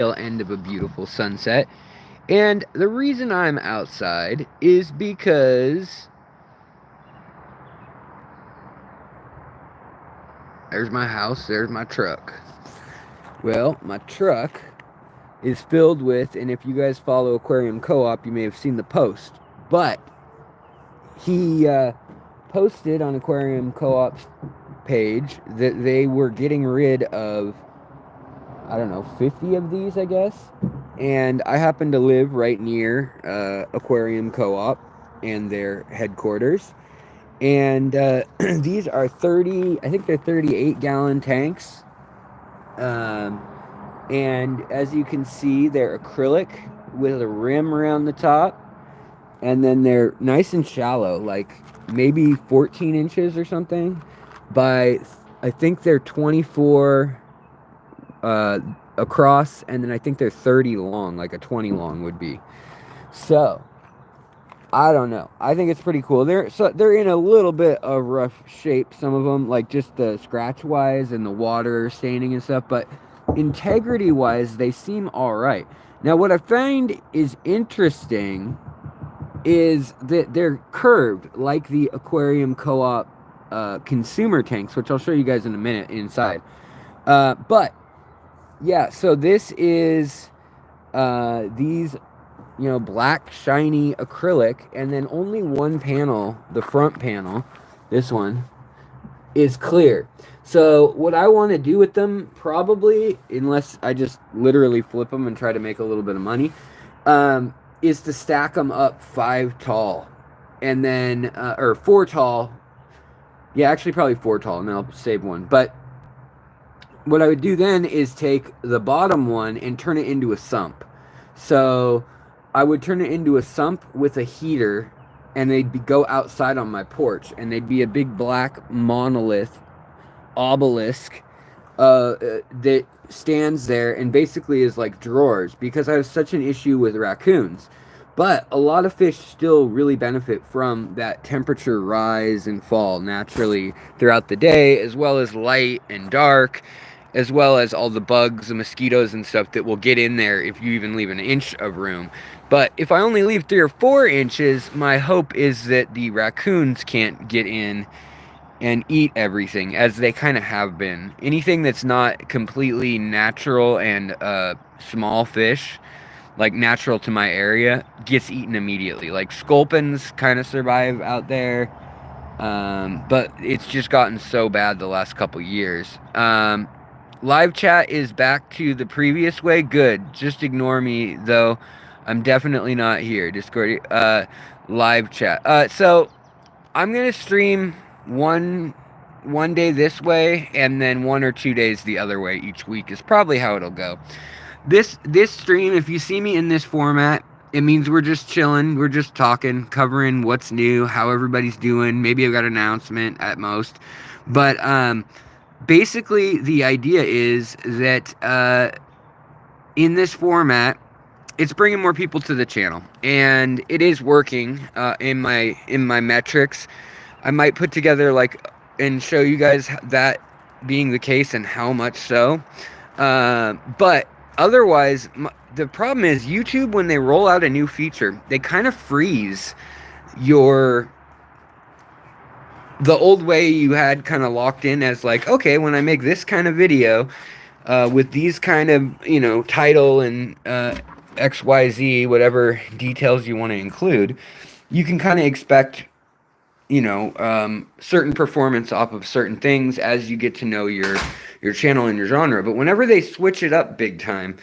tail end of a beautiful sunset. And the reason I'm outside is because there's my house, there's my truck. Well, my truck is filled with, and if you guys follow Aquarium Co-op, you may have seen the post. But he posted on Aquarium Co-op's page that they were getting rid of, I don't know, 50 of these, I guess. And I happen to live right near Aquarium Co-op and their headquarters. And these are 30, I think they're 38-gallon tanks. And as you can see, they're acrylic with a rim around the top. And then they're nice and shallow, like maybe 14 inches or something. I think they're 24 across, and then I think they're 30 long, like a 20 long would be. So I don't know. I think it's pretty cool. They're in a little bit of rough shape, some of them, like just the scratch wise and the water staining and stuff, but integrity wise they seem all right. Now what I find is interesting is that they're curved like the Aquarium Co-op consumer tanks, which I'll show you guys in a minute inside. But yeah, so this is these, black shiny acrylic, and then only one panel, the front panel, this one, is clear. So what I want to do with them, probably, unless I just literally flip them and try to make a little bit of money, is to stack them up 5 tall, and then or 4 tall. Yeah, actually probably 4 tall, and then I'll save one. But what I would do then is take the bottom one and turn it into a sump. So I would turn it into a sump with a heater, and go outside on my porch, and they'd be a big black monolith obelisk that stands there and basically is like drawers, because I have such an issue with raccoons. But a lot of fish still really benefit from that temperature rise and fall naturally throughout the day, as well as light and dark, as well as all the bugs, the mosquitoes and stuff that will get in there if you even leave an inch of room. But if I only leave 3 or 4 inches, my hope is that the raccoons can't get in and eat everything, as they kind of have been. Anything that's not completely natural and small fish, like natural to my area, gets eaten immediately. Like sculpins kind of survive out there, but it's just gotten so bad the last couple years. Live chat is back to the previous way. Good. Just ignore me, though. I'm definitely not here. Discord, live chat. So I'm gonna stream one day this way, and then 1 or 2 days the other way each week is probably how it'll go. This stream, if you see me in this format, it means we're just chilling, we're just talking, covering what's new, how everybody's doing. Maybe I've got an announcement at most, but basically the idea is that in this format, it's bringing more people to the channel, and it is working in my metrics. I might put together and show you guys that being the case and how much so. But otherwise, the problem is YouTube, when they roll out a new feature, they kind of freeze the old way you had kind of locked in as like, okay, when I make this kind of video with these kind of, title and XYZ, whatever details you want to include, you can kind of expect, certain performance off of certain things as you get to know your channel and your genre. But whenever they switch it up big time,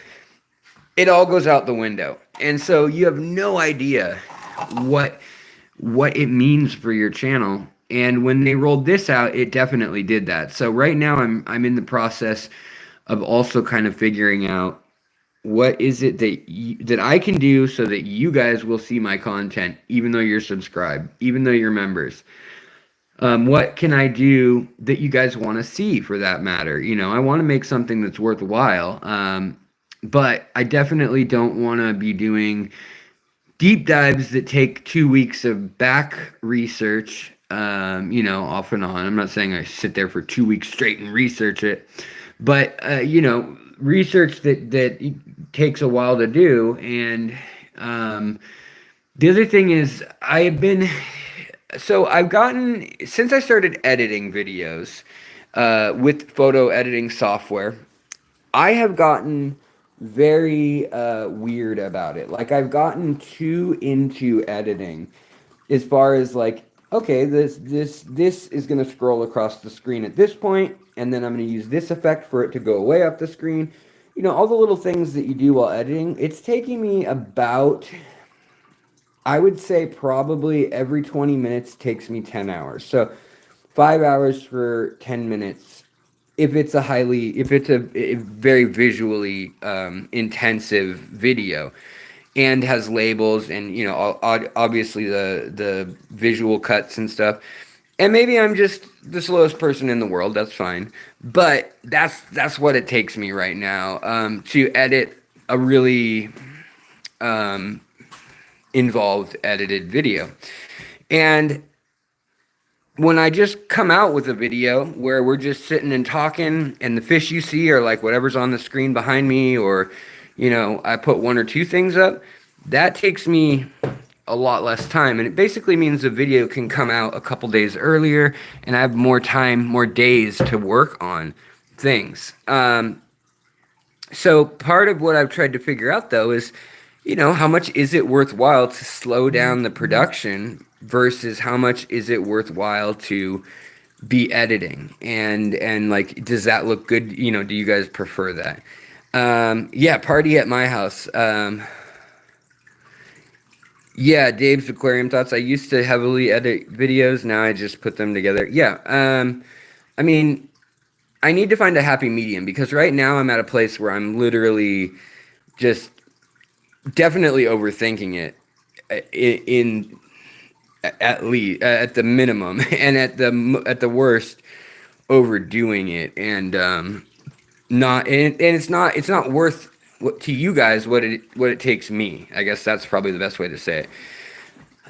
it all goes out the window. And so you have no idea what it means for your channel. And when they rolled this out, it definitely did that. So right now I'm in the process of also kind of figuring out what is it that I can do so that you guys will see my content, even though you're subscribed, even though you're members. What can I do that you guys want to see, for that matter? I want to make something that's worthwhile, but I definitely don't want to be doing deep dives that take 2 weeks of back research, off and on. I'm not saying I sit there for 2 weeks straight and research it, but, research that takes a while to do. And the other thing is I've gotten, since I started editing videos with photo editing software, I have gotten very weird about it. Like, I've gotten too into editing as far as like, okay, this is going to scroll across the screen at this point, and then I'm going to use this effect for it to go away off the screen. You know, all the little things that you do while editing. It's taking me about, I would say, probably every 20 minutes takes me 10 hours. So 5 hours for 10 minutes. If it's a very visually intensive video and has labels and, you know, obviously the visual cuts and stuff. And maybe I'm just the slowest person in the world. That's fine. But that's what it takes me right now to edit a really involved edited video. And when I just come out with a video where we're just sitting and talking and the fish you see are like whatever's on the screen behind me, or, you know, I put one or two things up, that takes me a lot less time. And it basically means the video can come out a couple days earlier and I have more time, more days to work on things. So part of what I've tried to figure out, though, is, you know, how much is it worthwhile to slow down the production versus how much is it worthwhile to be editing, and like, does that look good? You know, do you guys prefer that? Yeah, party at my house. Yeah, Dave's aquarium thoughts. I used to heavily edit videos. Now I just put them together. Yeah. I mean, I need to find a happy medium, because right now I'm at a place where I'm literally just definitely overthinking it in at least at the minimum, and at the worst overdoing it, and it's not worth to you guys what it takes me. I guess that's probably the best way to say it.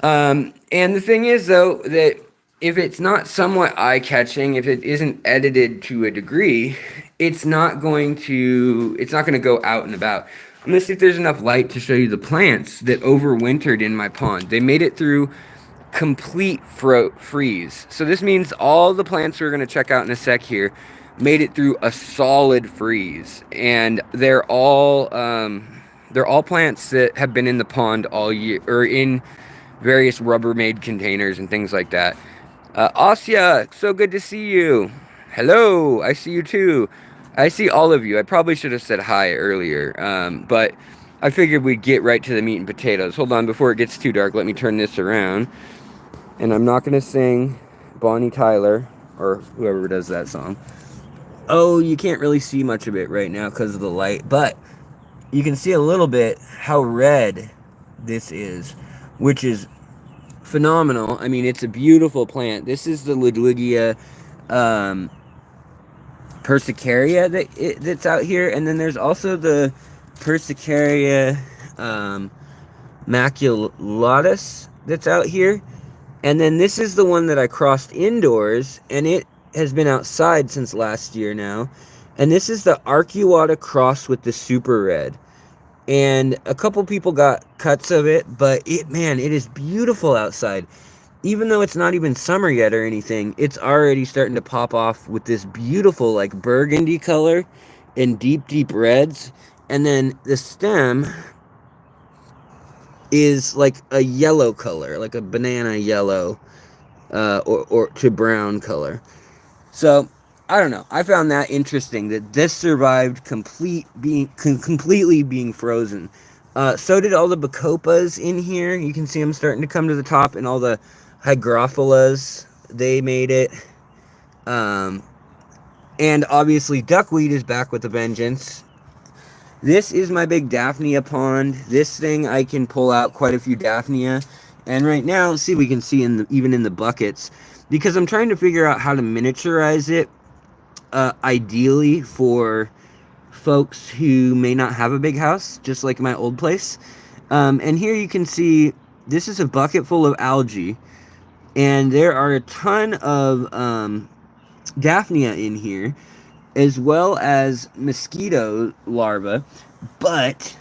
And the thing is, though, that if it's not somewhat eye-catching, if it isn't edited to a degree, it's not going to go out and about. I'm going to see if there's enough light to show you the plants that overwintered in my pond. They made it through complete freeze. So this means all the plants we're going to check out in a sec here made it through a solid freeze. And they're all plants that have been in the pond all year, or in various Rubbermaid containers and things like that. Asya, so good to see you. Hello, I see you too. I see all of you. I probably should have said hi earlier, but I figured we'd get right to the meat and potatoes. Hold on, before it gets too dark, let me turn this around. And I'm not going to sing Bonnie Tyler, or whoever does that song. Oh, you can't really see much of it right now because of the light, but you can see a little bit how red this is, which is phenomenal. I mean, it's a beautiful plant. This is the Ludwigia persicaria that's out here, and then there's also the Persicaria maculatus that's out here, and then this is the one that I crossed indoors, and it has been outside since last year now, and this is the Arcuata cross with the super red. And a couple people got cuts of it, but it is beautiful outside. Even though it's not even summer yet or anything, it's already starting to pop off with this beautiful, like, burgundy color and deep, deep reds. And then the stem is like a yellow color, like a banana yellow, or to brown color. So, I don't know. I found that interesting that this survived completely being frozen. So did all the bacopas in here. You can see them starting to come to the top, and all the hygrophilas, they made it. And obviously duckweed is back with a vengeance. This is my big Daphnia pond. This thing, I can pull out quite a few Daphnia. And right now, see, we can see even in the buckets, because I'm trying to figure out how to miniaturize it. Ideally for folks who may not have a big house, just like my old place. And here you can see, this is a bucket full of algae, and there are a ton of Daphnia in here, as well as mosquito larvae, but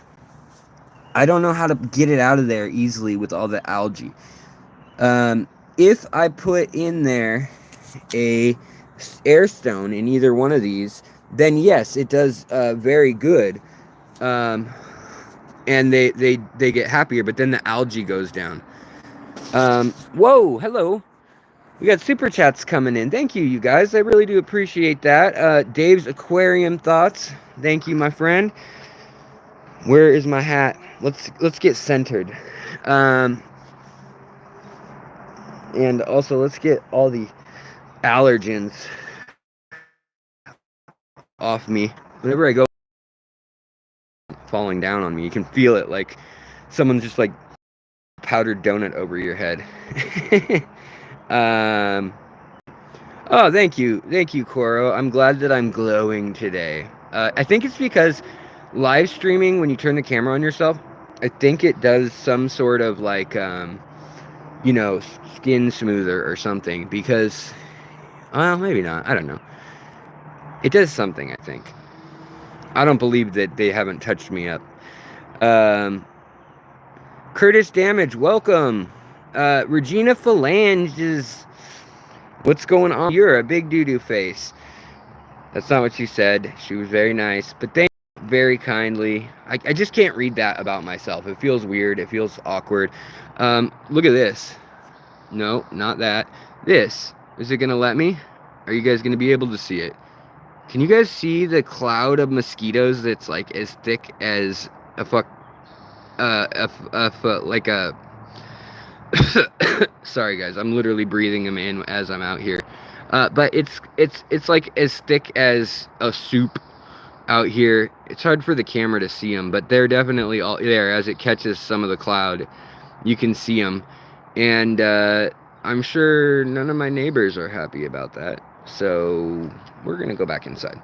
I don't know how to get it out of there easily with all the algae. If I put in there a airstone in either one of these, then yes, it does very good. Um, and they get happier, but then the algae goes down. Whoa, hello. We got super chats coming in. Thank you, you guys. I really do appreciate that. Dave's aquarium thoughts. Thank you, my friend. Where is my hat? Let's get centered. And also let's get all the allergens off me. Whenever I go falling down on me, you can feel it like someone's just like powdered donut over your head. Oh, thank you, Koro. I'm glad that I'm glowing today. I think it's because live streaming, when you turn the camera on yourself, I think it does some sort of like, you know, skin smoother or something. Because, well, maybe not. I don't know. It does something, I think. I don't believe that they haven't touched me up. Curtis Damage, welcome. Regina Phalanges, what's going on? You're a big doo-doo face. That's not what she said. She was very nice, but thank you very kindly. I just can't read that about myself. It feels weird. It feels awkward. Look at this. No, not that. This. Is it going to let me? Are you guys going to be able to see it? Can you guys see the cloud of mosquitoes that's like as thick as a like a sorry guys, I'm literally breathing them in as I'm out here. But it's like as thick as a soup out here. It's hard for the camera to see them, but they're definitely all there. As it catches some of the cloud, you can see them. And I'm sure none of my neighbors are happy about that. So we're gonna go back inside.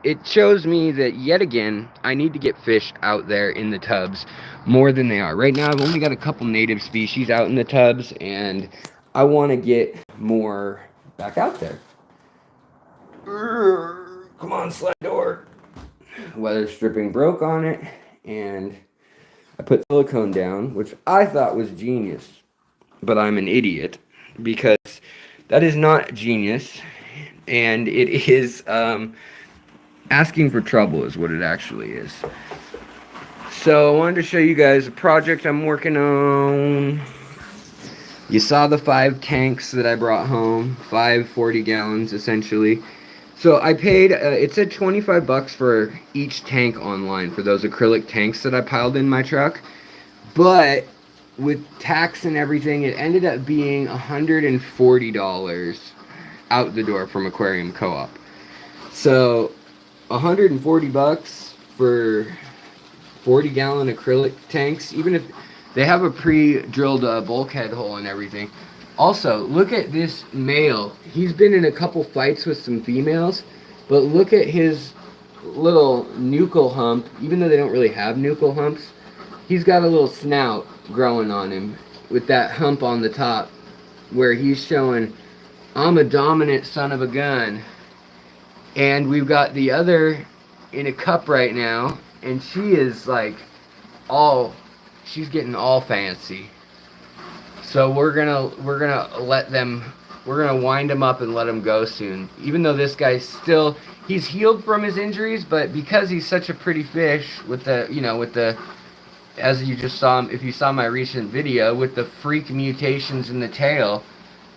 It shows me that yet again I need to get fish out there in the tubs more than they are. Right now I've only got a couple native species out in the tubs, and I want to get more back out there. Come on, slide door. Weather stripping broke on it, and I put silicone down, which I thought was genius, but I'm an idiot because that is not genius, and it is asking for trouble is what it actually is. So I wanted to show you guys a project I'm working on. You saw the 5 tanks that I brought home, 5 40 gallons essentially. So I paid, it said 25 bucks for each tank online for those acrylic tanks that I piled in my truck. But with tax and everything, it ended up being $140 out the door from Aquarium Co-op. So 140 bucks for 40-gallon acrylic tanks, even if they have a pre-drilled bulkhead hole and everything. Also, look at this male. He's been in a couple fights with some females, but look at his little nuchal hump. Even though they don't really have nuchal humps, he's got a little snout growing on him with that hump on the top where he's showing, I'm a dominant son of a gun. And we've got the other in a cup right now, and she is like she's getting all fancy. So we're gonna wind him up and let him go soon. Even though this guy's still, he's healed from his injuries, but because he's such a pretty fish with the as you just saw him, if you saw my recent video with the freak mutations in the tail,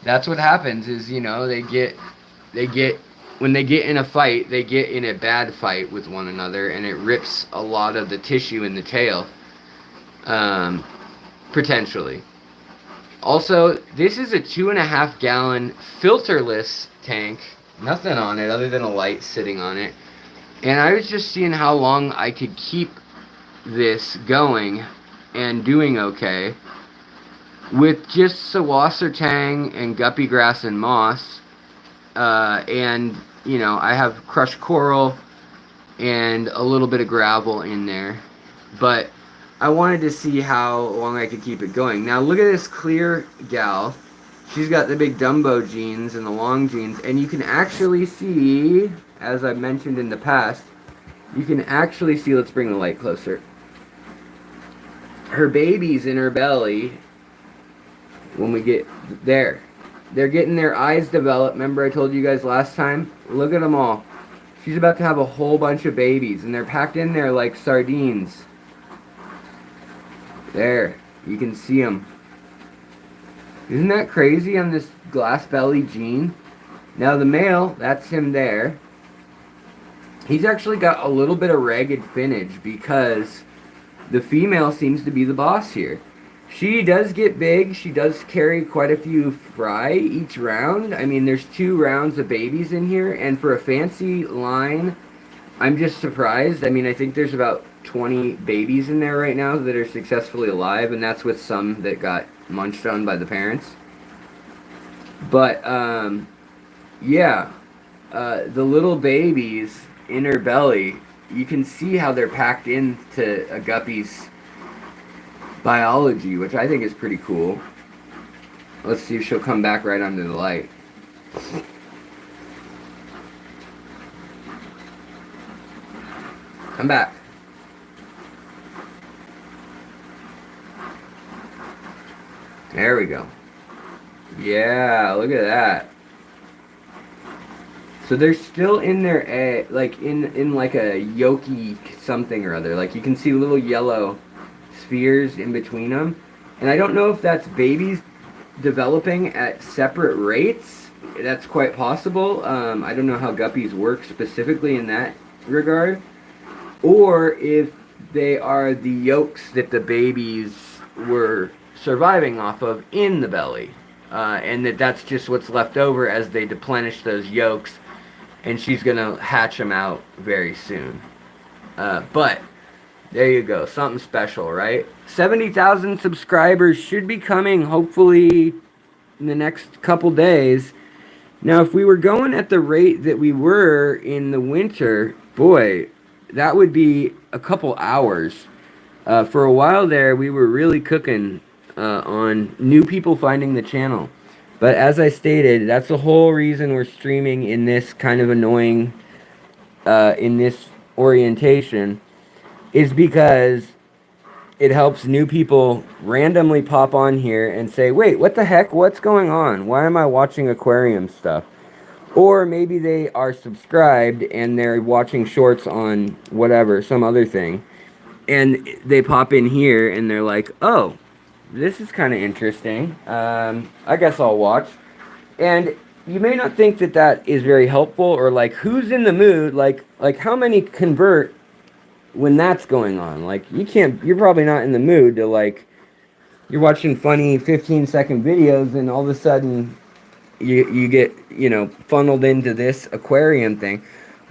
that's what happens is, they get when they get in a fight, they get in a bad fight with one another, and it rips a lot of the tissue in the tail, potentially. Also, this is a 2.5 gallon filterless tank, nothing on it other than a light sitting on it, and I was just seeing how long I could keep this going and doing okay with just sawassertang and guppy grass and moss. And I have crushed coral and a little bit of gravel in there, but I wanted to see how long I could keep it going. Now look at this clear gal. She's got the big Dumbo genes and the long genes, and you can actually see, as I've mentioned in the past, you can actually see, let's bring the light closer, her babies in her belly, when we get there. They're getting their eyes developed. Remember I told you guys last time? Look at them all. She's about to have a whole bunch of babies, and they're packed in there like sardines. There, you can see them. Isn't that crazy on this glass belly gene? Now the male, that's him there. He's actually got a little bit of ragged finnage because the female seems to be the boss here. She does get big. She does carry quite a few fry each round. I mean, there's 2 rounds of babies in here, and for a fancy line, I'm just surprised. I mean, I think there's about 20 babies in there right now that are successfully alive, and that's with some that got munched on by the parents. But, yeah, the little babies in her belly, you can see how they're packed into a guppy's biology, which I think is pretty cool. Let's see if she'll come back right under the light. Come back. There we go. Yeah, look at that. So they're still in their egg, like in like a yolky something or other. Like you can see little yellow spheres in between them. And I don't know if that's babies developing at separate rates. That's quite possible. I don't know how guppies work specifically in that regard. Or if they are the yolks that the babies were surviving off of in the belly. And that's just what's left over as they deplenish those yolks. And she's going to hatch them out very soon. But there you go. Something special, right? 70,000 subscribers should be coming hopefully in the next couple days. Now, if we were going at the rate that we were in the winter, boy, that would be a couple hours. For a while there, we were really cooking on new people finding the channel. But as I stated, that's the whole reason we're streaming in this kind of annoying, in this orientation, is because it helps new people randomly pop on here and say, wait, what the heck? What's going on? Why am I watching aquarium stuff? Or maybe they are subscribed and they're watching shorts on whatever, some other thing. And they pop in here and they're like, oh, this is kind of interesting. I guess I'll watch. And you may not think that that is very helpful, or like, who's in the mood? Like how many convert when that's going on? Like, you're probably not in the mood to, like, you're watching funny 15-second videos and all of a sudden you get, funneled into this aquarium thing.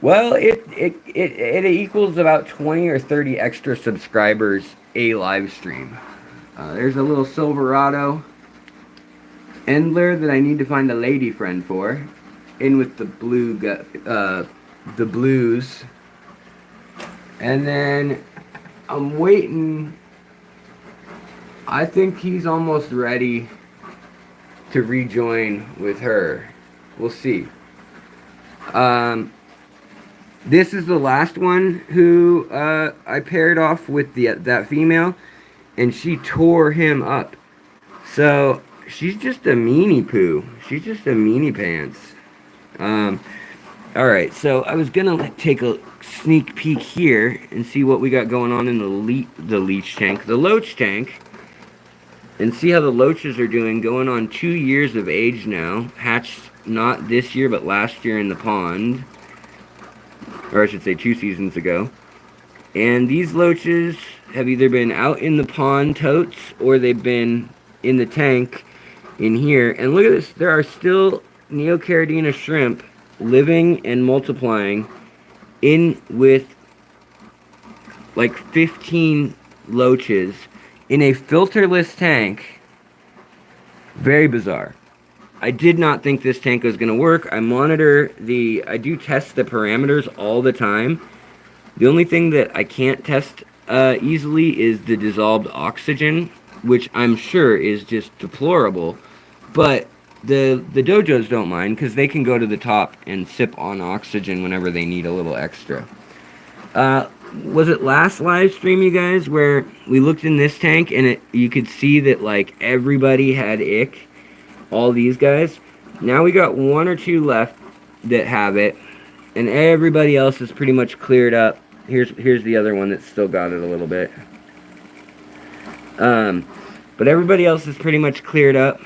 Well, it equals about 20 or 30 extra subscribers a live stream. There's a little Silverado Endler that I need to find a lady friend for. In with the the blues. And then I'm waiting. I think he's almost ready to rejoin with her. We'll see. This is the last one who I paired off with that female. And she tore him up. So, she's just a meanie poo. She's just a meanie pants. Alright, so I was going to take a sneak peek here and see what we got going on in the Loach Tank. And see how the loaches are doing. Going on 2 years of age now. Hatched not this year, but last year in the pond. Or I should say 2 seasons ago. And these loaches have either been out in the pond totes or they've been in the tank in here. And look at this. There are still Neocaridina shrimp living and multiplying in with like 15 loaches in a filterless tank. Very bizarre. I did not think this tank was going to work. I do test the parameters all the time. The only thing that I can't test easily is the dissolved oxygen, which I'm sure is just deplorable. But the dojos don't mind because they can go to the top and sip on oxygen whenever they need a little extra. Was it last live stream, you guys, where we looked in this tank and you could see that like everybody had ick, all these guys. Now we got 1 or 2 left that have it, and everybody else is pretty much cleared up. Here's the other one that's still got it a little bit. But everybody else is pretty much cleared up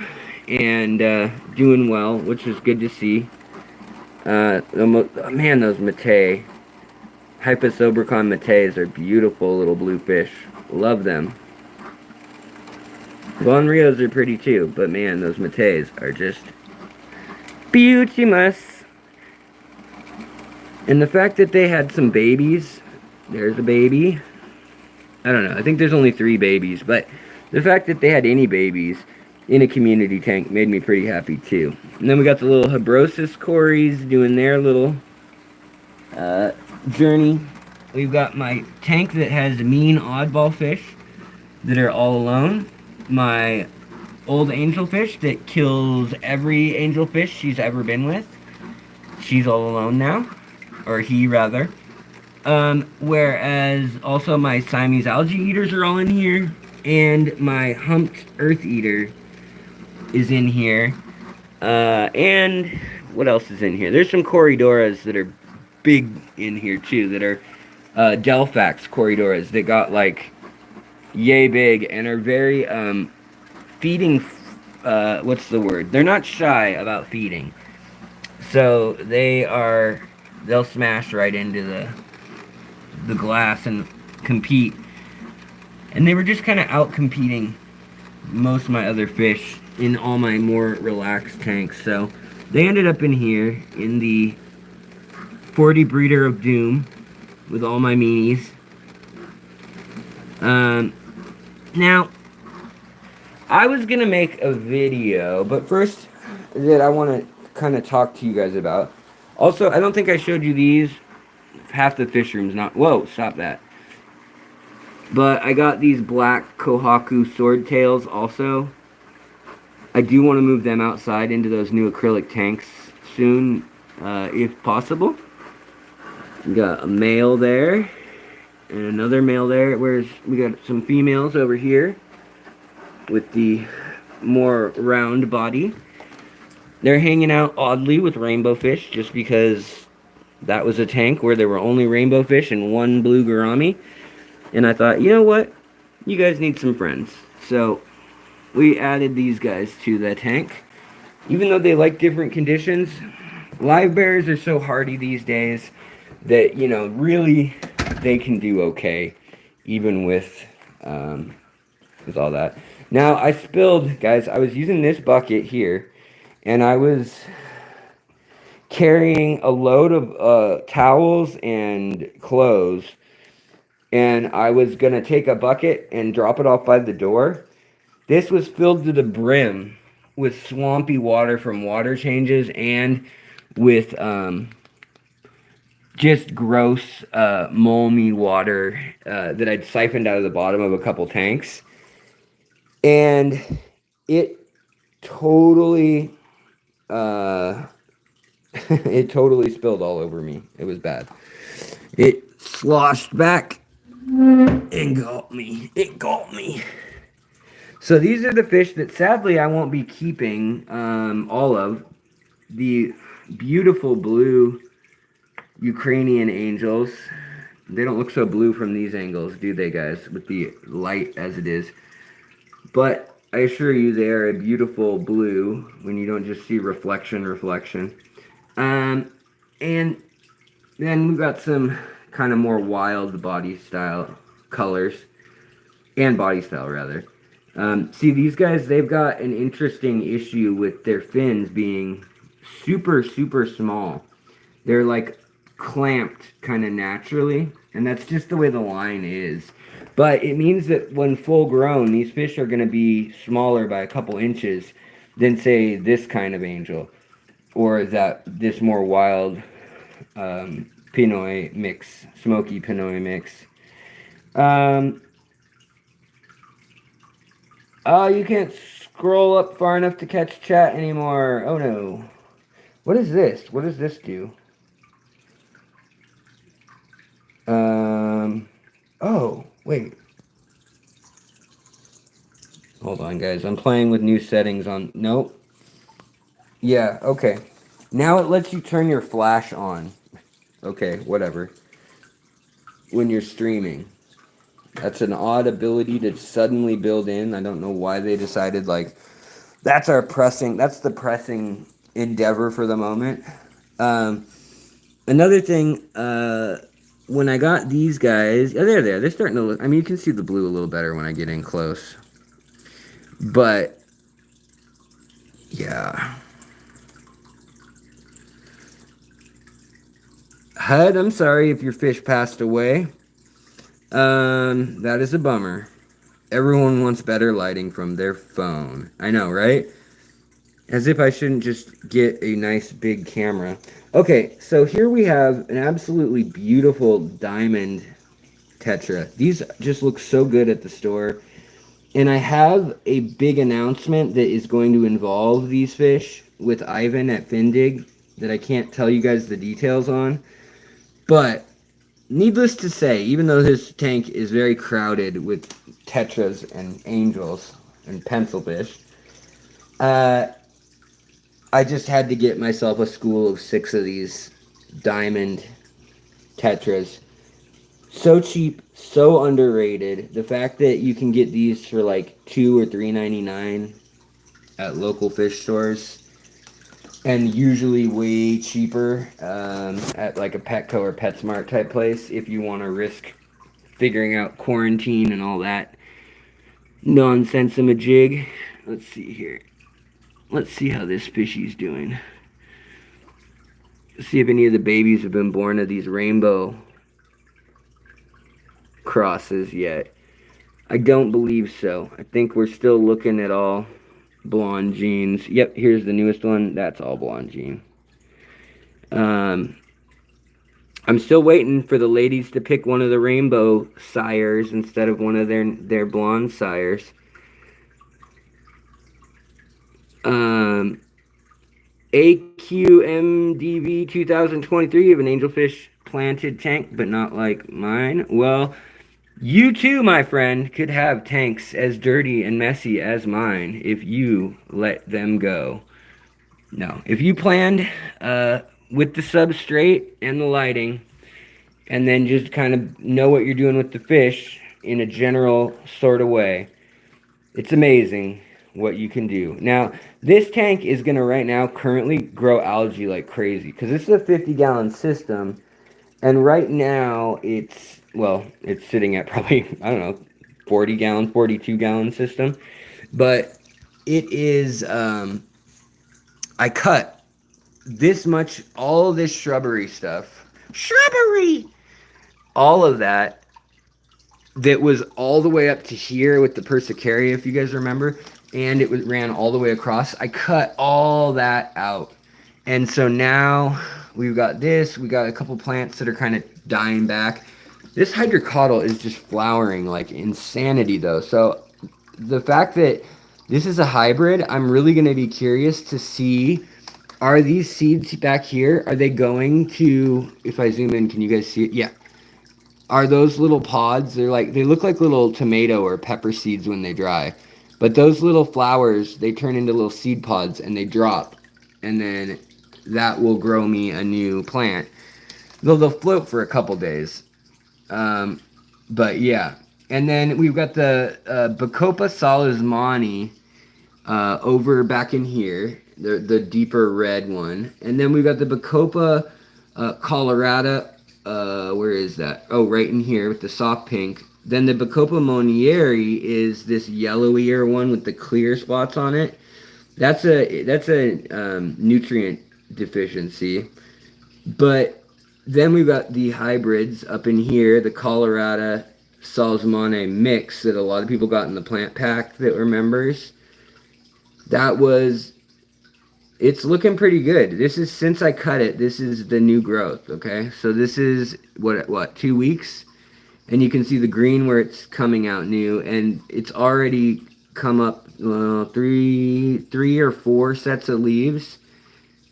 and doing well, which is good to see. Man, those Matei, Hyposobricon Mateis are beautiful little blue fish. Love them. Von Rios are pretty too, but man, those Mateis are just beautimous. And the fact that they had some babies, there's a baby. I don't know, I think there's only 3 babies, but the fact that they had any babies in a community tank made me pretty happy too. And then we got the little Habrosis Cories doing their little journey. We've got my tank that has mean oddball fish that are all alone. My old angelfish that kills every angelfish she's ever been with. She's all alone now. Or he, rather. Whereas also my Siamese algae eaters are all in here. And my humped earth eater is in here. And what else is in here? There's some Corridoras that are big in here too. That are Delphax Corridoras that got like yay big and are very feeding. What's the word? They're not shy about feeding. So they'll smash right into the glass and compete. And they were just kind of out competing most of my other fish in all my more relaxed tanks. So they ended up in here in the 40 Breeder of Doom with all my meanies. Now, I was going to make a video, but first that I want to kind of talk to you guys about. Also, I don't think I showed you these. Half the fish room's not... Whoa, stop that. But I got these black Kohaku swordtails also. I do want to move them outside into those new acrylic tanks soon, if possible. We got a male there, and another male there. We got some females over here with the more round body. They're hanging out oddly with rainbow fish just because that was a tank where there were only rainbow fish and 1 blue gourami. And I thought, you know what? You guys need some friends. So we added these guys to the tank. Even though they like different conditions, live bears are so hardy these days that, you know, really they can do okay even with all that. Now, I spilled, guys, I was using this bucket here, and I was carrying a load of towels and clothes, and I was going to take a bucket and drop it off by the door. This was filled to the brim with swampy water from water changes and with just gross, moldy water that I'd siphoned out of the bottom of a couple tanks. And it totally, it totally spilled all over me. It was bad. It sloshed back and got me. It got me. So these are the fish that sadly I won't be keeping all of. The beautiful blue Ukrainian angels. They don't look so blue from these angles, do they, guys? With the light as it is. But I assure you they are a beautiful blue when you don't just see reflection. And then we've got some kind of more wild body style colors. And body style, rather. See, these guys, they've got an interesting issue with their fins being super, super small. They're like clamped kind of naturally. And that's just the way the line is. But it means that when full grown, these fish are going to be smaller by a couple inches than, say, this kind of angel. Or this more wild Pinoy mix, smoky Pinoy mix. You can't scroll up far enough to catch chat anymore. Oh no. What is this? What does this do? Oh, wait. Hold on, guys. I'm playing with new settings on... Nope. Yeah, okay. Now it lets you turn your flash on. Okay, whatever. When you're streaming. That's an odd ability to suddenly build in. I don't know why they decided, like, that's the pressing endeavor for the moment. Another thing, when I got these guys, oh, they're starting to look, I mean, you can see the blue a little better when I get in close. But, yeah. HUD, I'm sorry if your fish passed away. That is a bummer. Everyone wants better lighting from their phone. I know, right? As if I shouldn't just get a nice big camera. Okay, so here we have an absolutely beautiful diamond tetra. These just look so good at the store. And I have a big announcement that is going to involve these fish with Ivan at Findig that I can't tell you guys the details on. But needless to say, even though this tank is very crowded with tetras and angels and pencilfish, I just had to get myself a school of 6 of these diamond tetras. So cheap, so underrated. The fact that you can get these for like $2 or $3.99 at local fish stores, and usually way cheaper at like a Petco or PetSmart type place if you want to risk figuring out quarantine and all that nonsense in a jig. Let's see here. Let's see how this fishy's doing. Let's see if any of the babies have been born of these rainbow crosses yet. I don't believe so. I think we're still looking at all blonde genes. Yep, here's the newest one. That's all blonde gene. I'm still waiting for the ladies to pick one of the rainbow sires instead of one of their blonde sires. AQMDV 2023, you have an angelfish planted tank, but not like mine. Well, you too, my friend, could have tanks as dirty and messy as mine if you let them go. No, if you planned with the substrate and the lighting, and then just kind of know what you're doing with the fish in a general sort of way, it's amazing what you can do. Now, this tank is going to right now currently grow algae like crazy because this is a 50-gallon system, and right now it's sitting at probably, I don't know, 40-gallon, 42-gallon system, but it is, I cut this much, all this shrubbery stuff, all of that was all the way up to here with the Persicaria, if you guys remember, and it ran all the way across. I cut all that out, and so now we've got this. We got a couple plants that are kind of dying back. This hydrocotyle is just flowering like insanity, though. So the fact that this is a hybrid, I'm really going to be curious to see, are these seeds back here, are they going to, if I zoom in, can you guys see it? Yeah. Are those little pods, they look like little tomato or pepper seeds when they dry. But those little flowers, they turn into little seed pods and they drop. And then that will grow me a new plant. Though they'll float for a couple days. But yeah. And then we've got the Bacopa Salismani over back in here. The deeper red one. And then we've got the Bacopa Colorata. Where is that? Oh, right in here with the soft pink. Then the Bacopa Monieri is this yellowier one with the clear spots on it. That's a nutrient deficiency. But then we've got the hybrids up in here, the Colorado Salzmane mix that a lot of people got in the plant pack that were members. It's looking pretty good. This is, since I cut it, this is the new growth, okay? So this is, what 2 weeks? And you can see the green where it's coming out new, and it's already come up three or four sets of leaves.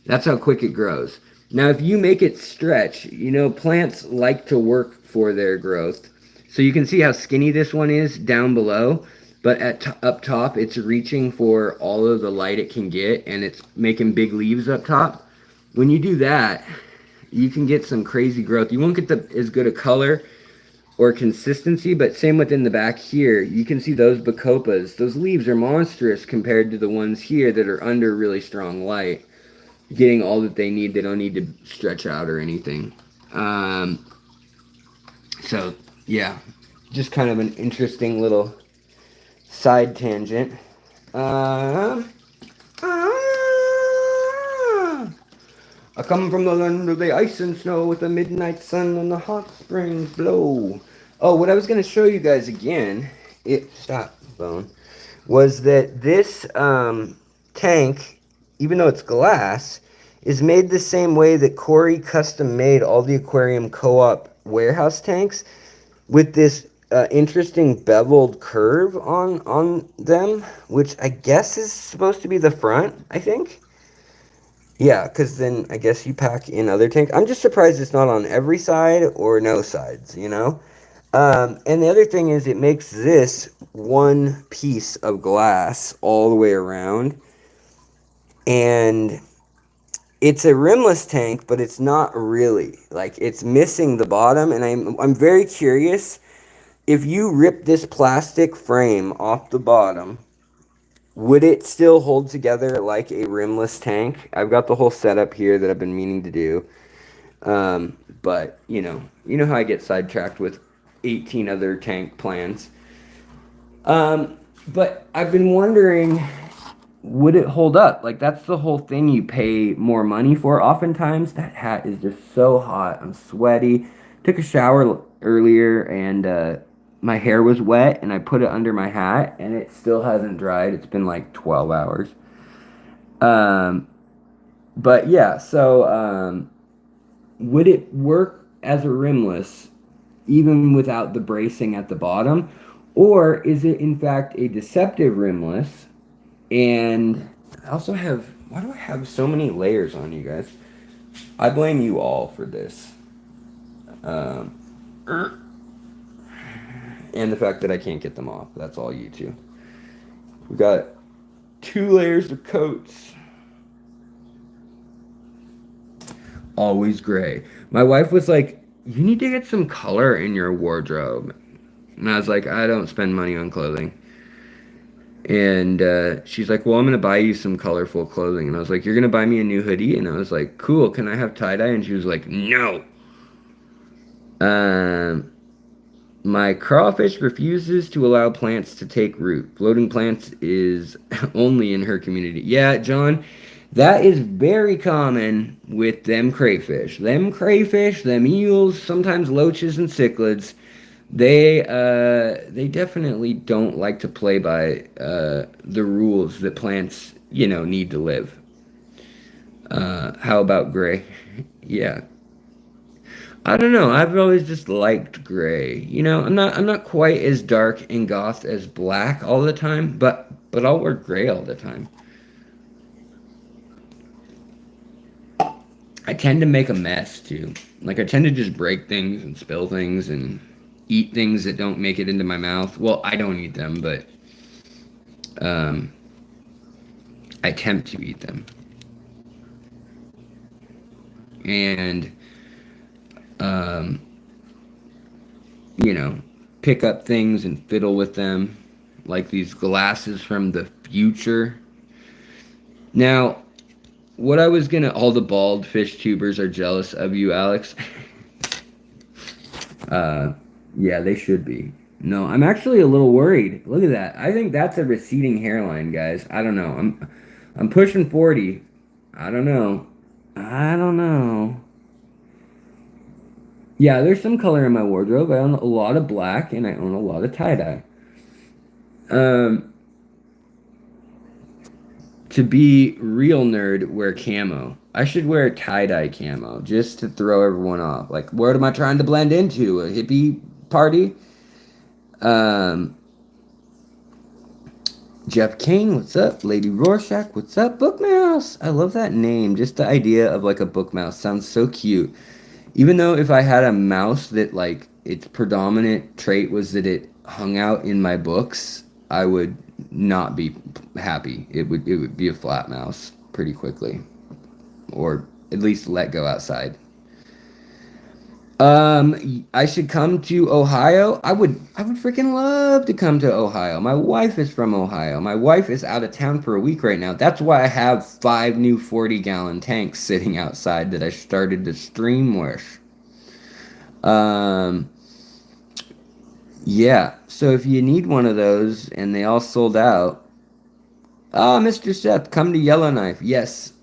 That's how quick it grows. Now, if you make it stretch, you know, plants like to work for their growth. So you can see how skinny this one is down below, but up top, it's reaching for all of the light it can get, and it's making big leaves up top. When you do that, you can get some crazy growth. You won't get as good a color or consistency, but same within the back here. You can see those bacopas. Those leaves are monstrous compared to the ones here that are under really strong light, getting all that they need. They don't need to stretch out or anything. So yeah, just kind of an interesting little side tangent. Um, I come from the land of the ice and snow with the midnight sun and the hot springs blow. Oh, what I was going to show you guys again, stop, Bone, was that this tank, even though it's glass, is made the same way that Corey custom made all the aquarium co-op warehouse tanks, with this interesting beveled curve on them, which I guess is supposed to be the front, I think. Yeah, because then I guess you pack in other tanks. I'm just surprised it's not on every side or no sides, you know? And the other thing is it makes this one piece of glass all the way around. And it's a rimless tank, but it's not really. Like, it's missing the bottom, and I'm very curious, if you rip this plastic frame off the bottom, would it still hold together like a rimless tank? I've got the whole setup here that I've been meaning to do. But you know how I get sidetracked with 18 other tank plans. But I've been wondering, would it hold up? Like, that's the whole thing you pay more money for. Oftentimes, that hat is just so hot. I'm sweaty. Took a shower earlier, and my hair was wet, and I put it under my hat, and it still hasn't dried. It's been like 12 hours. Um, but yeah, so would it work as a rimless even without the bracing at the bottom? Or is it in fact a deceptive rimless? And I also have, why do I have so many layers on you guys? I blame you all for this. Um, and the fact that I can't get them off. That's all you two. We got 2 layers of coats. Always gray. My wife was like, you need to get some color in your wardrobe. And I was like, I don't spend money on clothing. And she's like, well, I'm going to buy you some colorful clothing. And I was like, you're going to buy me a new hoodie? And I was like, cool, can I have tie-dye? And she was like, no. My crawfish refuses to allow plants to take root. Floating plants is only in her community. Yeah, John, that is very common with them crayfish. Them crayfish, them eels, sometimes loaches and cichlids. They definitely don't like to play by the rules that plants, need to live. How about gray? Yeah. I don't know. I've always just liked gray. I'm not quite as dark and goth as black all the time, but I'll wear gray all the time. I tend to make a mess too. Like, I tend to just break things and spill things and eat things that don't make it into my mouth. Well, I don't eat them, but um, I attempt to eat them. And um, pick up things and fiddle with them, like these glasses from the future. Now, all the bald fish tubers are jealous of you, Alex. Yeah, they should be. No, I'm actually a little worried. Look at that. I think that's a receding hairline, guys. I don't know. I'm pushing 40. I don't know. I don't know. Yeah, there's some color in my wardrobe. I own a lot of black and I own a lot of tie-dye. Um, to be real nerd, wear camo. I should wear tie-dye camo just to throw everyone off. Like, what am I trying to blend into? A hippie party? Um, Jeff Kane, what's up? Lady Rorschach, what's up? Book Mouse! I love that name. Just the idea of like a book mouse sounds so cute. Even though if I had a mouse that like its predominant trait was that it hung out in my books, I would not be happy. It would be a flat mouse pretty quickly, or at least let go outside. I should come to Ohio. I would freaking love to come to Ohio. My wife is from Ohio. My wife is out of town for a week right now. That's why I have 5 new 40-gallon tanks sitting outside that I started to stream with. Um, yeah. So if you need one of those and they all sold out, Mr. Seth, come to Yellowknife. Yes,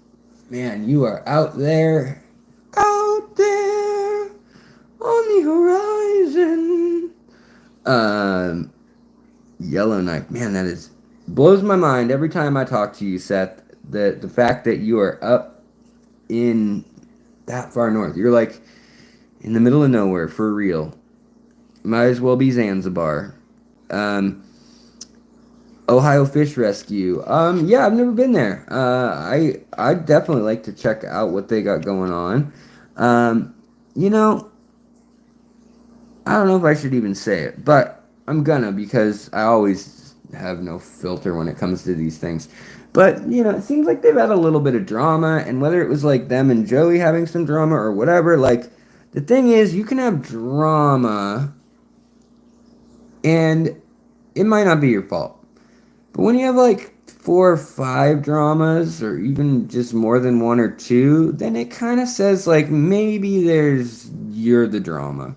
man, you are out there on the horizon. Um, Yellowknife, man, that is blows my mind every time I talk to you, Seth. The fact that you are up in that far north, you're like in the middle of nowhere for real. Might as well be Zanzibar. Um, Ohio Fish Rescue. Yeah, I've never been there. I'd definitely like to check out what they got going on. Um, you know, I don't know if I should even say it, but I'm gonna because I always have no filter when it comes to these things. But, it seems like they've had a little bit of drama, and whether it was like them and Joey having some drama or whatever, like, the thing is, you can have drama, and it might not be your fault. But when you have like 4 or 5 dramas, or even just more than one or two, then it kind of says like maybe you're the drama.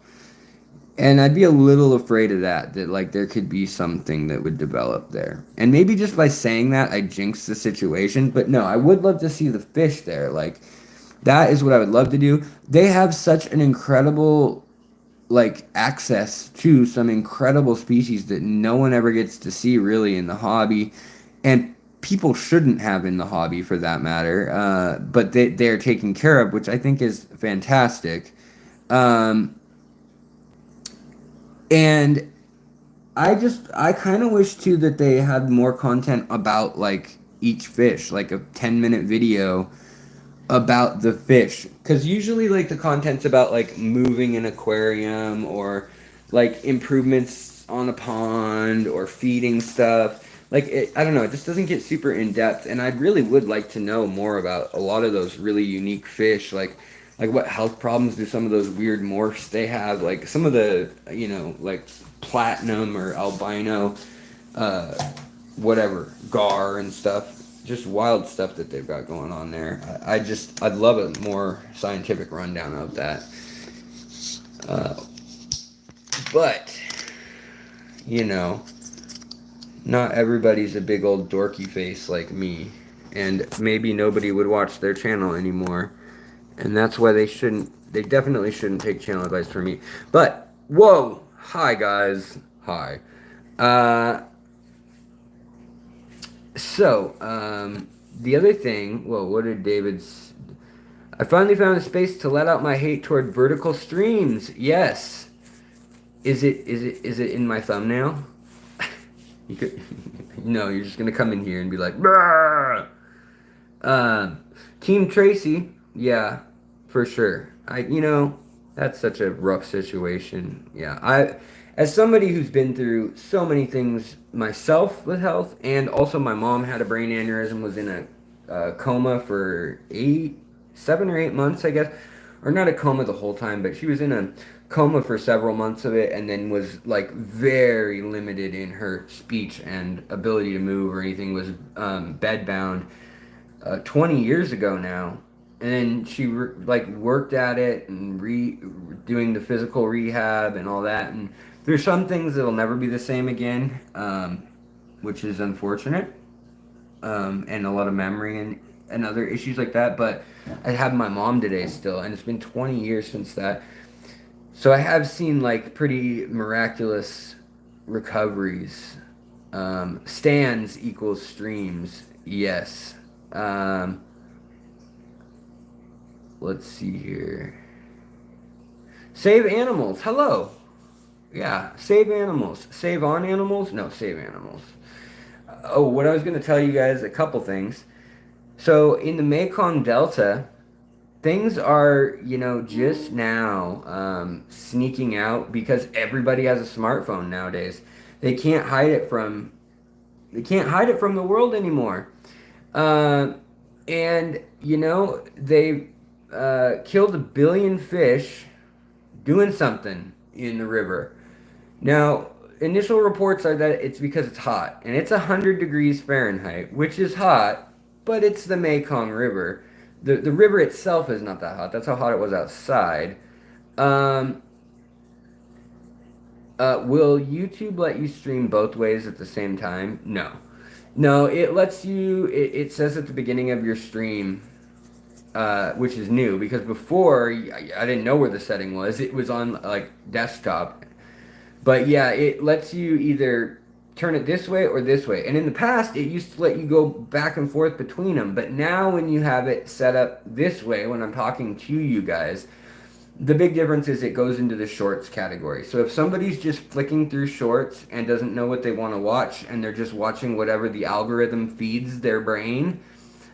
And I'd be a little afraid of that like there could be something that would develop there. And maybe just by saying that, I jinx the situation. But no, I would love to see the fish there. Like, that is what I would love to do. They have such an incredible, like, access to some incredible species that no one ever gets to see really in the hobby. And people shouldn't have in the hobby for that matter. But they're taken care of, which I think is fantastic. Um, and I kind of wish too that they had more content about like each fish, like a 10-minute video about the fish. Because usually, like, the content's about like moving an aquarium or like improvements on a pond or feeding stuff. Like, I don't know, it just doesn't get super in depth. And I really would like to know more about a lot of those really unique fish. Like what health problems do some of those weird morphs they have? Like some of the, like platinum or albino, uh, whatever, gar and stuff. Just wild stuff that they've got going on there. I'd love a more scientific rundown of that. Uh, but, you know, not everybody's a big old dorky face like me. And maybe nobody would watch their channel anymore. And that's why they definitely shouldn't take channel advice from me. But, whoa! Hi, guys. Hi. Uh, the other thing, well, what did David's... I finally found a space to let out my hate toward vertical streams. Yes. Is it in my thumbnail? You could, no, you're just gonna come in here and be like, "Brrr!" Team Tracy, yeah, for sure. That's such a rough situation. Yeah, as somebody who's been through so many things myself with health, and also my mom had a brain aneurysm, was in a coma for 7 or 8 months, I guess, or not a coma the whole time, but she was in a coma for several months of it, and then was like very limited in her speech and ability to move or anything. Was bedbound 20 years ago now, and then she worked at it and doing the physical rehab and all that. And there's some things that'll never be the same again, which is unfortunate, and a lot of memory and other issues like that. But I have my mom today still, and it's been 20 years since that. So I have seen like pretty miraculous recoveries. Stands equals streams, yes. Let's see here. Save animals. Hello. Yeah, save animals. Save on animals? No, save animals. Oh, what I was going to tell you guys, a couple things. So in the Mekong Delta, things are, just now sneaking out because everybody has a smartphone nowadays. They can't hide it from they can't hide it from the world anymore. Uh, and they killed 1 billion fish doing something in the river. Now, initial reports are that it's because it's hot, and it's 100 degrees Fahrenheit, which is hot, but it's the Mekong River. The river itself is not that hot. That's how hot it was outside. Um, will YouTube let you stream both ways at the same time? No. No, it lets you, it says at the beginning of your stream, which is new, because before I didn't know where the setting was. It was on like desktop. But yeah, it lets you either turn it this way or this way. And in the past, it used to let you go back and forth between them. But now, when you have it set up this way, when I'm talking to you guys, the big difference is it goes into the shorts category. So if somebody's just flicking through shorts and doesn't know what they want to watch, and they're just watching whatever the algorithm feeds their brain,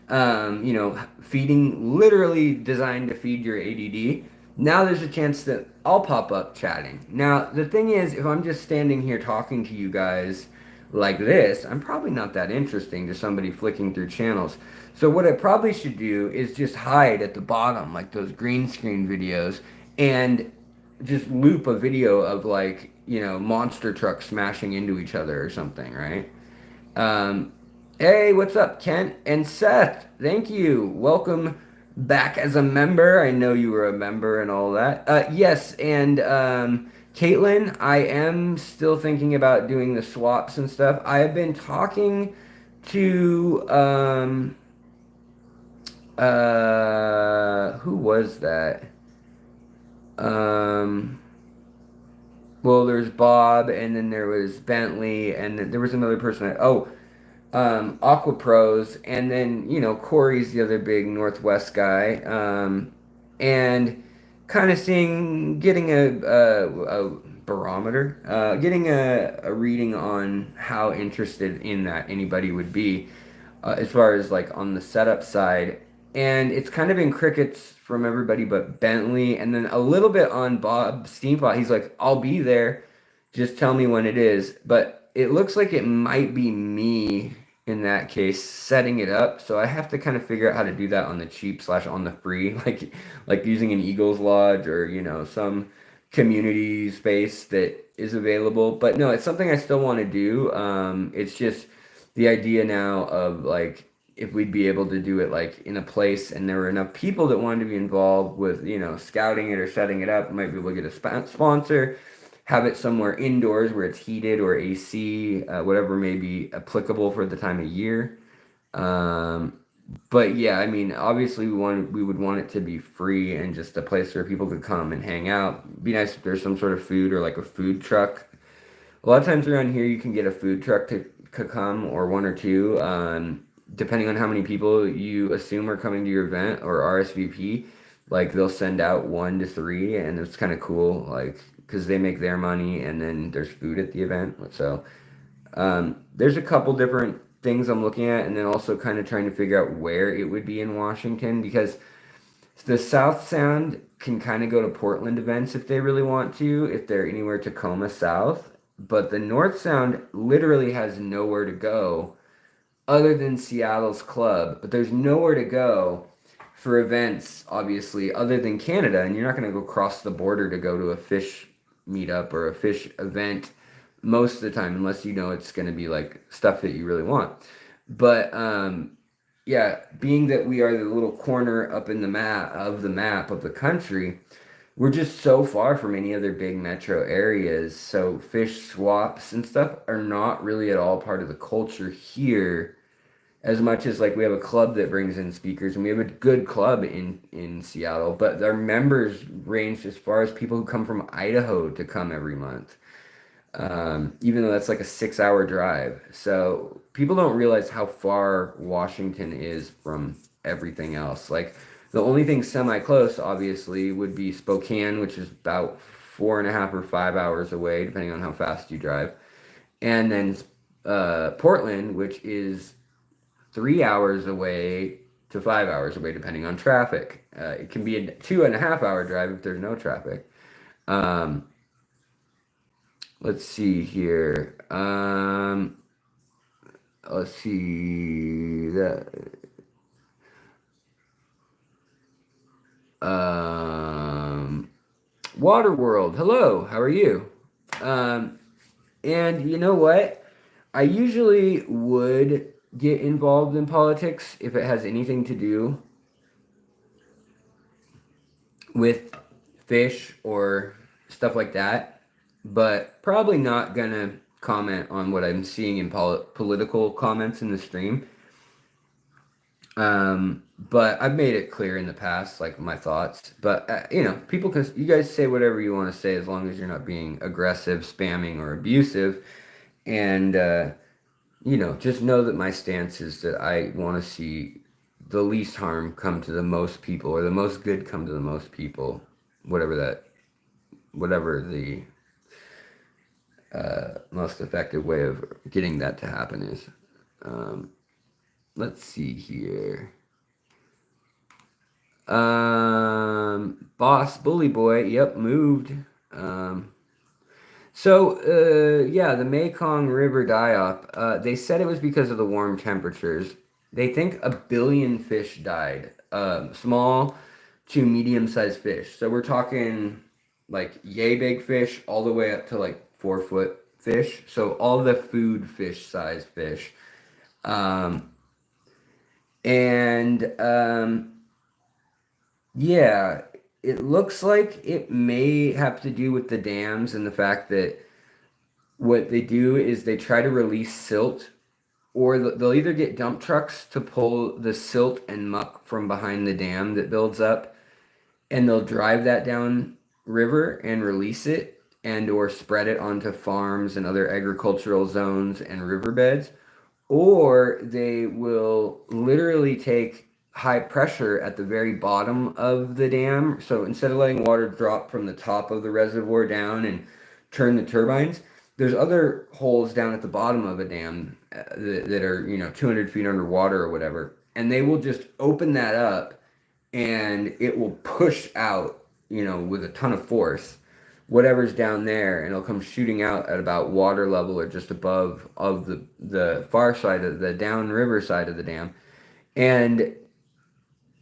feeding, literally designed to feed your ADD. Now there's a chance that I'll pop up chatting. Now, the thing is, if I'm just standing here talking to you guys like this, I'm probably not that interesting to somebody flicking through channels. So what I probably should do is just hide at the bottom, like those green screen videos, and just loop a video of like, monster trucks smashing into each other or something, right? Um, hey, what's up, Kent and Seth? Thank you. Welcome back as a member. I know you were a member and all that. Yes, and Caitlin, I am still thinking about doing the swaps and stuff. I have been talking to who was that? Um, well, there's Bob, and then there was Bentley, and then there was another person. Aqua Pros, and then Corey's the other big Northwest guy, and kind of getting a barometer, getting a reading on how interested in that anybody would be, as far as like on the setup side, and it's kind of been crickets from everybody but Bentley, and then a little bit on Bob Steampot. He's like, I'll be there, just tell me when it is, but it looks like it might be me in that case setting it up, so I have to kind of figure out how to do that on the cheap slash on the free, like using an Eagles Lodge, or some community space that is available. But no, it's something I still want to do. It's just the idea now of like, if we'd be able to do it like in a place and there were enough people that wanted to be involved with scouting it or setting it up, might be able to get a sponsor, have it somewhere indoors where it's heated or AC, whatever may be applicable for the time of year. Um, but yeah, I mean, obviously we would want it to be free and just a place where people could come and hang out. Be nice if there's some sort of food or like a food truck. A lot of times around here, you can get a food truck to come, or one or two, depending on how many people you assume are coming to your event or RSVP. Like they'll send out 1 to 3, and it's kind of cool. Like, because they make their money, and then there's food at the event. So there's a couple different things I'm looking at, and then also kind of trying to figure out where it would be in Washington, because the South Sound can kind of go to Portland events if they really want to, if they're anywhere Tacoma South. But the North Sound literally has nowhere to go other than Seattle's club. But there's nowhere to go for events, obviously, other than Canada. And you're not going to go cross the border to go to a fish meetup or a fish event most of the time, unless it's going to be like stuff that you really want. But yeah, being that we are the little corner up in the map of the country, we're just so far from any other big metro areas. So fish swaps and stuff are not really at all part of the culture here, as much as like we have a club that brings in speakers, and we have a good club in Seattle, but our members range as far as people who come from Idaho to come every month, even though that's like a 6-hour drive. So people don't realize how far Washington is from everything else. Like the only thing semi-close, obviously, would be Spokane, which is about 4.5 or 5 hours away, depending on how fast you drive. And then Portland, which is 3 hours away to 5 hours away, depending on traffic. It can be a 2.5 hour drive if there's no traffic. Um, let's see here. Let's see that. Waterworld, hello, how are you? Um, and you know what? I usually would get involved in politics if it has anything to do with fish or stuff like that, but probably not gonna comment on what I'm seeing in political comments in the stream. But I've made it clear in the past, like my thoughts. But people can, you guys say whatever you want to say as long as you're not being aggressive, spamming, or abusive. And just know that my stance is that I want to see the least harm come to the most people, or the most good come to the most people, whatever the most effective way of getting that to happen is. Let's see here. Boss Bully Boy, yep, moved. Yeah, the Mekong River die-off. They said it was because of the warm temperatures. They think 1 billion fish died. Small to medium-sized fish. So we're talking like yay big fish all the way up to like 4 foot fish. So all the food fish size fish. Um, and Yeah, it looks like it may have to do with the dams and the fact that what they do is they try to release silt, or they'll either get dump trucks to pull the silt and muck from behind the dam that builds up, and they'll drive that down river and release it and or spread it onto farms and other agricultural zones and riverbeds, or they will literally take high pressure at the very bottom of the dam. So instead of letting water drop from the top of the reservoir down and turn the turbines, there's other holes down at the bottom of a dam that are 200 feet underwater or whatever, and they will just open that up, and it will push out with a ton of force whatever's down there, and it'll come shooting out at about water level or just above of the far side of the downriver side of the dam. And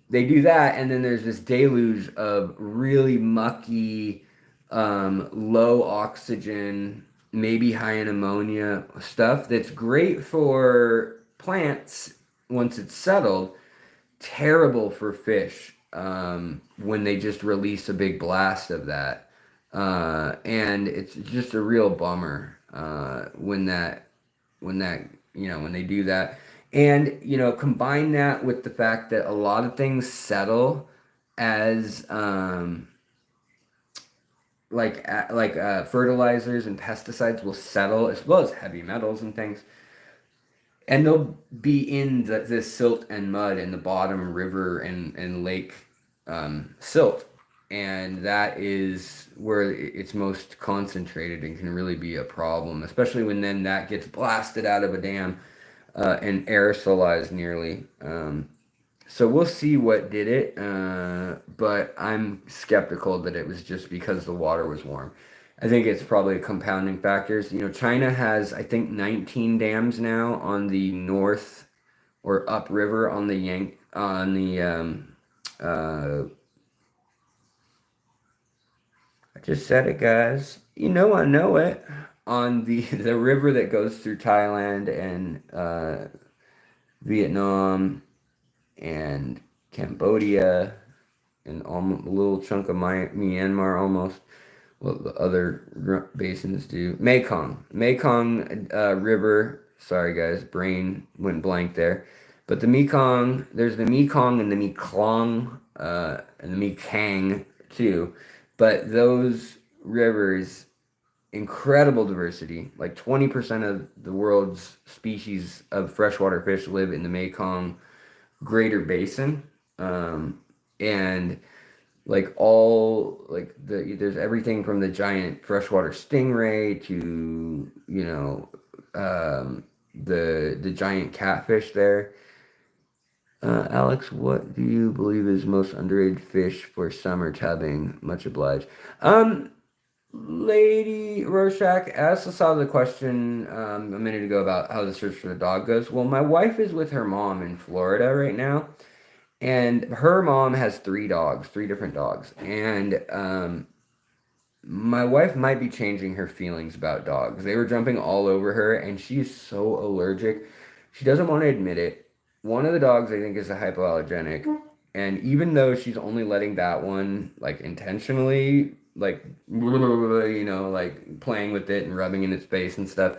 they do that, and then there's this deluge of really mucky, low oxygen, maybe high in ammonia stuff that's great for plants once it's settled, terrible for fish when they just release a big blast of that. And it's just a real bummer when they do that. And combine that with the fact that a lot of things settle as fertilizers and pesticides will settle, as well as heavy metals and things. And they'll be in the silt and mud in the bottom river and lake silt. And that is where it's most concentrated and can really be a problem, especially when then that gets blasted out of a dam and aerosolized nearly. So we'll see what did it, but I'm skeptical that it was just because the water was warm. I think it's probably compounding factors. China has, I think, 19 dams now on the north or upriver on the I just said it, guys. I know it. On the river that goes through Thailand and Vietnam and Cambodia and a little chunk of Myanmar almost. Well, the other basins do. Mekong River. Sorry, guys, brain went blank there. But the Mekong, there's the Mekong and the Mekong, and the Mekang too. But those rivers, incredible diversity. Like 20% of the world's species of freshwater fish live in the Mekong Greater Basin, and there's everything from the giant freshwater stingray to the giant catfish there. Alex, what do you believe is most underrated fish for summer tubbing? Much obliged. Lady Rorschach asked us out the question a minute ago about how the search for the dog goes. Well, my wife is with her mom in Florida right now, and her mom has three dogs, three different dogs, and my wife might be changing her feelings about dogs. They were jumping all over her, and she's so allergic. She doesn't want to admit it. One of the dogs, I think, is a hypoallergenic. And even though she's only letting that one, like, intentionally, like, like playing with it and rubbing in its face and stuff,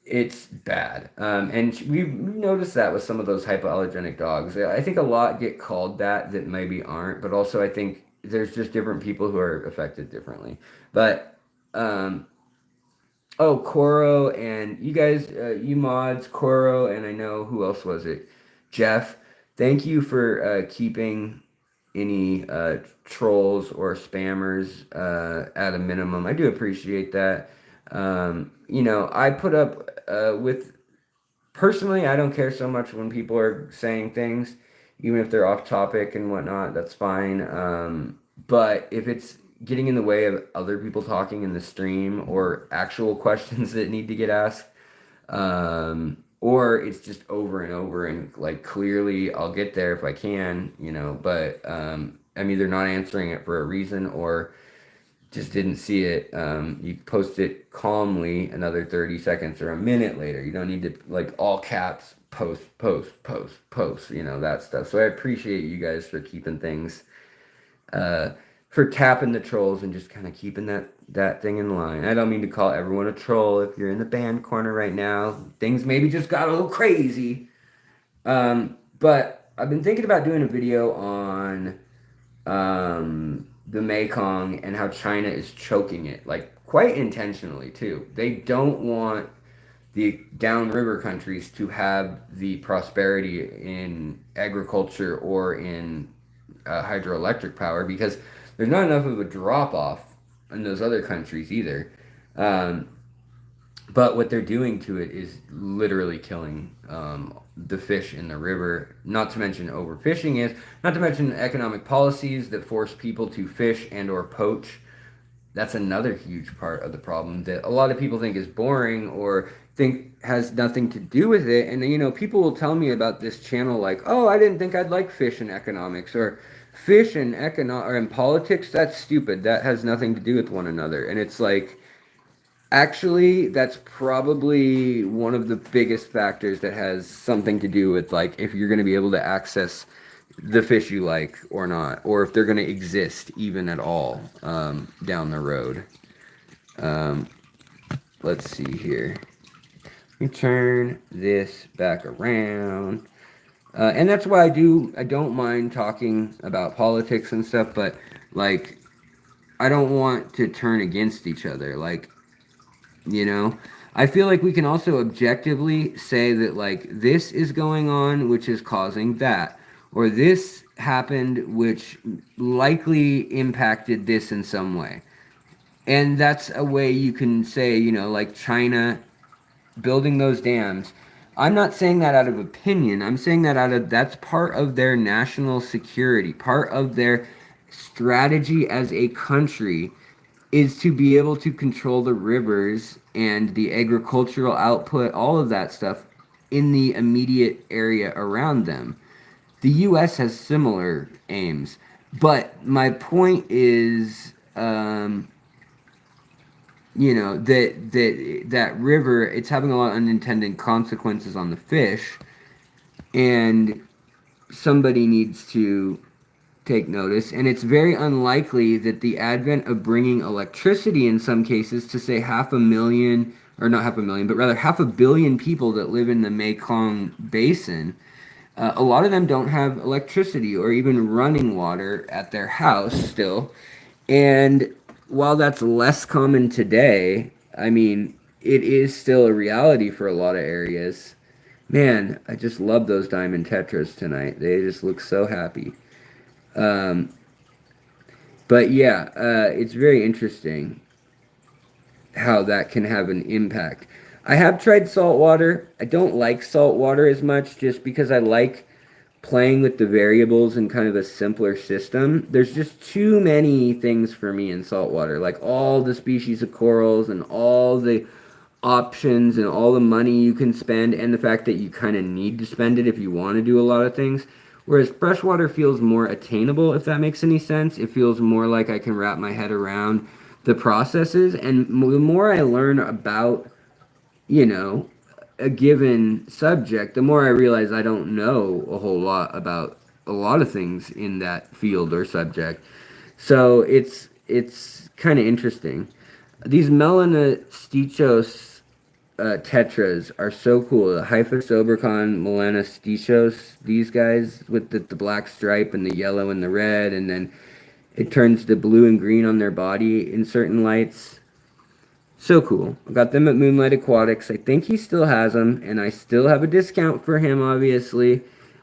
it's bad. And we've noticed that with some of those hypoallergenic dogs. I think a lot get called that maybe aren't, but also I think there's just different people who are affected differently. But oh, Coro and you guys, you mods, Coro, and I know who else was it? Jeff. Thank you for keeping any trolls or spammers at a minimum. I do appreciate that. I put up with personally, I don't care so much when people are saying things, even if they're off topic and whatnot, that's fine. But if it's getting in the way of other people talking in the stream or actual questions that need to get asked, or it's just over and over and like clearly I'll get there if I can, but I'm either not answering it for a reason or just didn't see it. You post it calmly another 30 seconds or a minute later. You don't need to like all caps post, that stuff. So I appreciate you guys for keeping things, for tapping the trolls and just kind of keeping that thing in line. I don't mean to call everyone a troll if you're in the band corner right now. Things maybe just got a little crazy. But I've been thinking about doing a video on the Mekong and how China is choking it, like quite intentionally too. They don't want the downriver countries to have the prosperity in agriculture or in hydroelectric power because there's not enough of a drop off in those other countries either. Um, but what they're doing to it is literally killing the fish in the river. Not to mention overfishing is. Not to mention economic policies that force people to fish and or poach. That's another huge part of the problem that a lot of people think is boring or think has nothing to do with it. And people will tell me about this channel like, "Oh, I didn't think I'd like fish and economics," or "Fish and or in politics. That's stupid. That has nothing to do with one another." And it's like, actually, that's probably one of the biggest factors that has something to do with like if you're going to be able to access the fish you like or not, or if they're going to exist even at all down the road. Let's see here. Let me turn this back around. And that's why I don't mind talking about politics and stuff, but like, I don't want to turn against each other. Like, I feel like we can also objectively say that like this is going on which is causing that, or this happened which likely impacted this in some way. And that's a way you can say, like China building those dams. I'm not saying that out of opinion. I'm saying that that's part of their national security, part of their strategy as a country is to be able to control the rivers and the agricultural output, all of that stuff in the immediate area around them. The U.S. has similar aims, but my point is, that river, it's having a lot of unintended consequences on the fish, and somebody needs to take notice, and it's very unlikely that the advent of bringing electricity in some cases to say 500,000, or not 500,000, but rather 500,000,000 people that live in the Mekong basin, a lot of them don't have electricity or even running water at their house still. And while that's less common today, I mean, it is still a reality for a lot of areas. Man, I just love those diamond tetras tonight. They just look so happy. Um, but yeah, it's very interesting how that can have an impact. I have tried salt water. I don't like salt water as much just because I like playing with the variables in kind of a simpler system. There's just too many things for me in saltwater, like all the species of corals and all the options and all the money you can spend, and the fact that you kind of need to spend it if you want to do a lot of things. Whereas freshwater feels more attainable, if that makes any sense. It feels more like I can wrap my head around the processes, and the more I learn about, you know, a given subject, the more I realize I don't know a whole lot about a lot of things in that field or subject. So it's kind of interesting. These melanostichos tetras are so cool. The Hyphosobercon melanostichos, these guys with the black stripe and the yellow and the red, and then it turns to blue and green on their body in certain lights. So cool. I got them at Moonlight Aquatics. I think he still has them, and I still have a discount for him, obviously.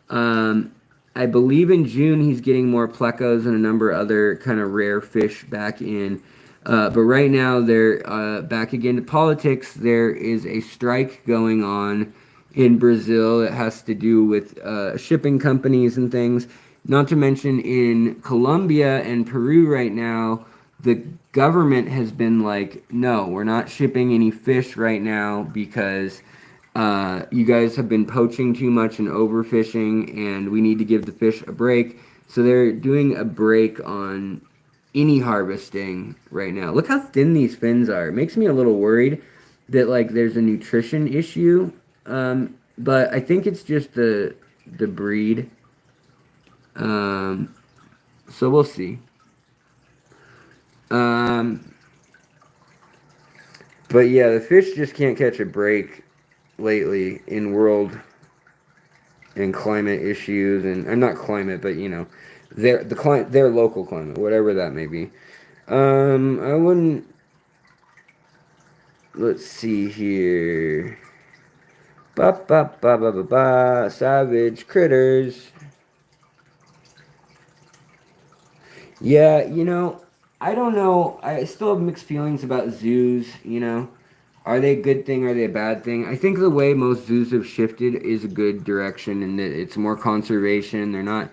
Um, I believe in June he's getting more plecos and a number of other kind of rare fish back in. But right now they're back again to politics. There is a strike going on in Brazil. It has to do with shipping companies and things. Not to mention in Colombia and Peru right now, the government has been like, no, we're not shipping any fish right now because you guys have been poaching too much and overfishing, and we need to give the fish a break. So they're doing a break on any harvesting right now. Look how thin these fins are. It makes me a little worried that like there's a nutrition issue, but I think it's just the breed. Um, so we'll see. Um, but yeah, the fish just can't catch a break lately in world and climate issues, and I'm not climate, but you know, their local climate, whatever that may be. I wouldn't. Let's see here. Ba ba ba ba ba ba. Savage critters. Yeah, I don't know. I still have mixed feelings about zoos, Are they a good thing? Are they a bad thing? I think the way most zoos have shifted is a good direction, and that it's more conservation. They're not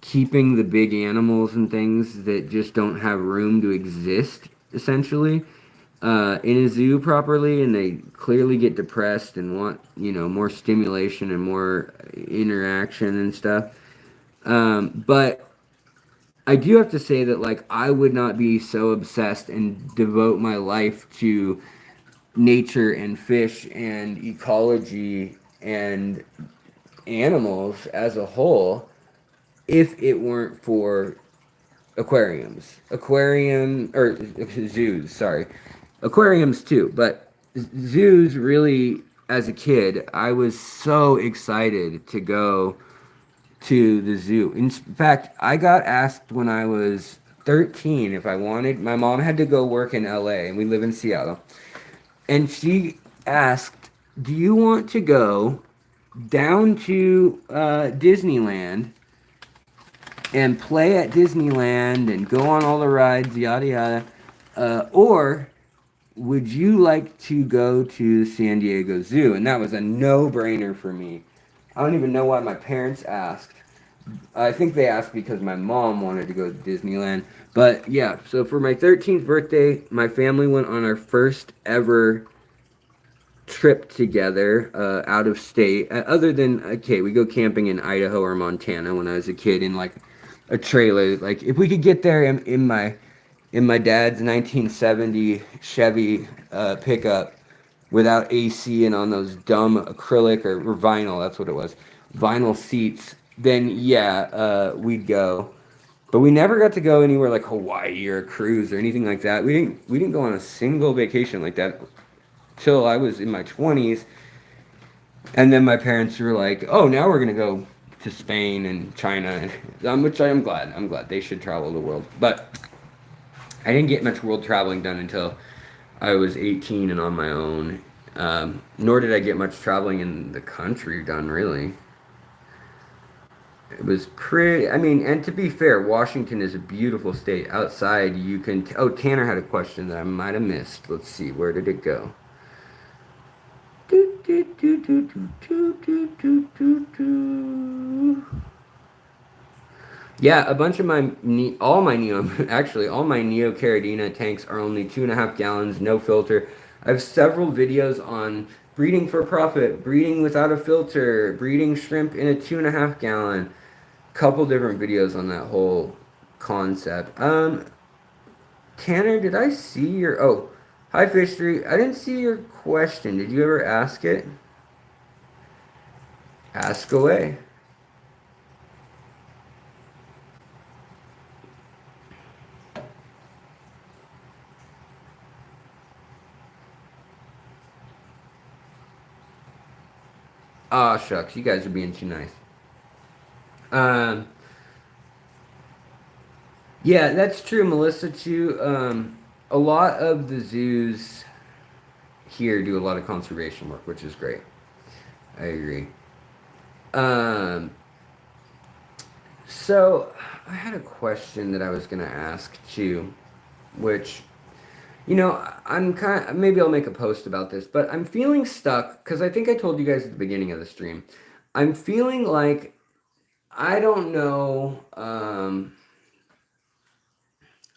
keeping the big animals and things that just don't have room to exist, essentially, in a zoo properly, and they clearly get depressed and want, more stimulation and more interaction and stuff. But I do have to say that, like, I would not be so obsessed and devote my life to nature and fish and ecology and animals as a whole if it weren't for aquariums. Zoos, sorry. Aquariums too, but zoos really, as a kid, I was so excited to go to the zoo. In fact, I got asked when I was 13 if I wanted. My mom had to go work in LA, and we live in Seattle. And she asked, "Do you want to go down to Disneyland and play at Disneyland and go on all the rides, yada yada, or would you like to go to San Diego Zoo?" And that was a no-brainer for me. I don't even know why my parents asked. I think they asked because my mom wanted to go to Disneyland. But yeah, so for my 13th birthday, my family went on our first ever trip together out of state. Other than, okay, we go camping in Idaho or Montana when I was a kid in like a trailer. Like if we could get there in my dad's 1970 Chevy pickup without AC and on those dumb acrylic or vinyl, that's what it was, vinyl seats, then yeah, we'd go. But we never got to go anywhere like Hawaii or a cruise or anything like that. We didn't go on a single vacation like that till I was in my 20s. And then my parents were like, "Oh, now we're gonna go to Spain and China," which I am glad. I'm glad they should travel the world. But I didn't get much world traveling done until I was 18 and on my own. Nor did I get much traveling in the country done, really. It was pretty. I mean, and to be fair, Washington is a beautiful state. Outside, you can. Oh, Tanner had a question that I might have missed. Let's see. Where did it go? Yeah, a bunch of my all my neo actually all my Neocaridina tanks are only 2.5 gallons, no filter. I have several videos on breeding for profit, breeding without a filter, breeding shrimp in a 2.5 gallon. Couple different videos on that whole concept. Tanner, did I see your? Oh, hi Fish Street. I didn't see your question. Did you ever ask it? Ask away. Ah, shucks, you guys are being too nice. Um, yeah, that's true, Melissa. Too. A lot of the zoos here do a lot of conservation work, which is great. I agree. Um, so I had a question that I was gonna ask too, which I'm kind of, maybe I'll make a post about this, but I'm feeling stuck because I think I told you guys at the beginning of the stream. I'm feeling like I don't know.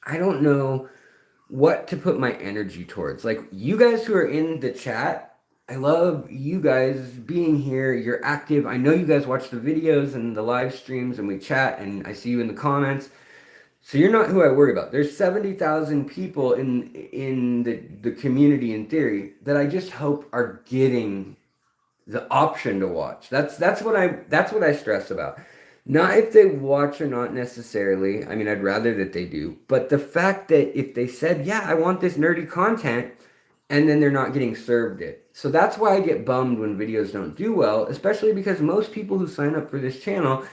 I don't know what to put my energy towards. Like you guys who are in the chat, I love you guys being here. You're active. I know you guys watch the videos and the live streams and we chat and I see you in the comments. So you're not who I worry about. There's 70,000 people in the community in theory that I just hope are getting the option to watch. That's what I stress about. Not if they watch or not necessarily. I mean, I'd rather that they do. But the fact that if they said, "Yeah, I want this nerdy content," and then they're not getting served it. So that's why I get bummed when videos don't do well, especially because most people who sign up for this channel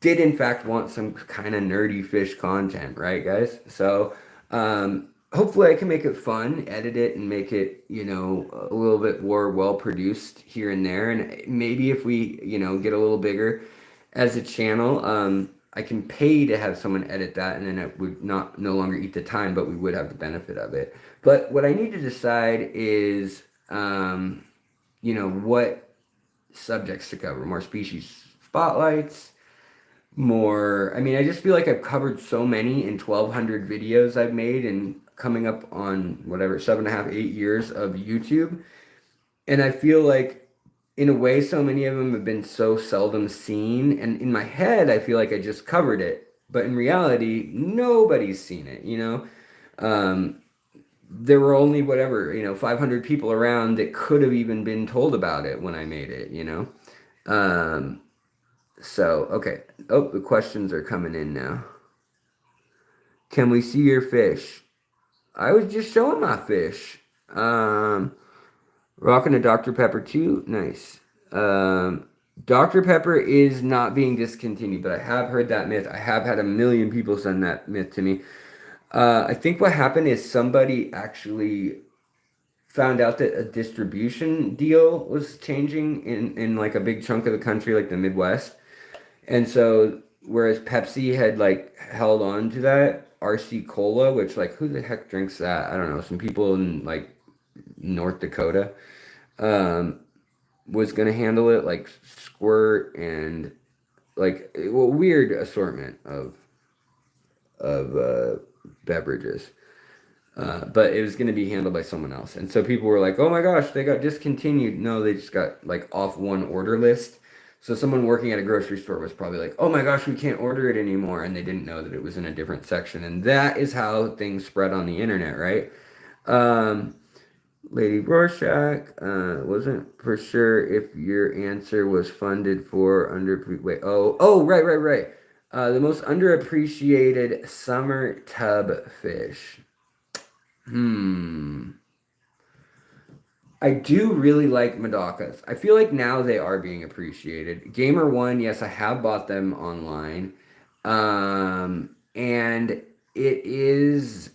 did in fact want some kind of nerdy fish content, right, guys? So hopefully I can make it fun, edit it, and make it a little bit more well produced here and there. And maybe if we get a little bigger as a channel, I can pay to have someone edit that, and then it would not no longer eat the time, but we would have the benefit of it. But what I need to decide is what subjects to cover, more species spotlights, more. I mean, I just feel like I've covered so many in 1,200 videos I've made and coming up on whatever, 7.5, 8 years of YouTube. And I feel like, in a way, so many of them have been so seldom seen. And in my head, I feel like I just covered it. But in reality, nobody's seen it. There were only, whatever, 500 people around that could have even been told about it when I made it. So, okay. Oh, the questions are coming in now. Can we see your fish? I was just showing my fish. Rocking a Dr. Pepper too. Nice. Dr. Pepper is not being discontinued, but I have heard that myth. I have had a million people send that myth to me. I think what happened is somebody actually found out that a distribution deal was changing in like a big chunk of the country, like the Midwest. And so, whereas Pepsi had like held on to that, RC Cola, which like who the heck drinks that? I don't know. Some people in like North Dakota, um, was gonna handle it, like Squirt and like weird assortment of beverages. But it was going to be handled by someone else. And so people were like, oh my gosh, they got discontinued. No, they just got like off one order list. So someone working at a grocery store was probably like, oh my gosh, we can't order it anymore. And they didn't know that it was in a different section. And that is how things spread on the internet, right? Lady Rorschach, wasn't for sure if your answer was funded for wait, right. The most underappreciated summer tub fish. I do really like Medocas. I feel like now they are being appreciated. Gamer One, yes, I have bought them online. And it is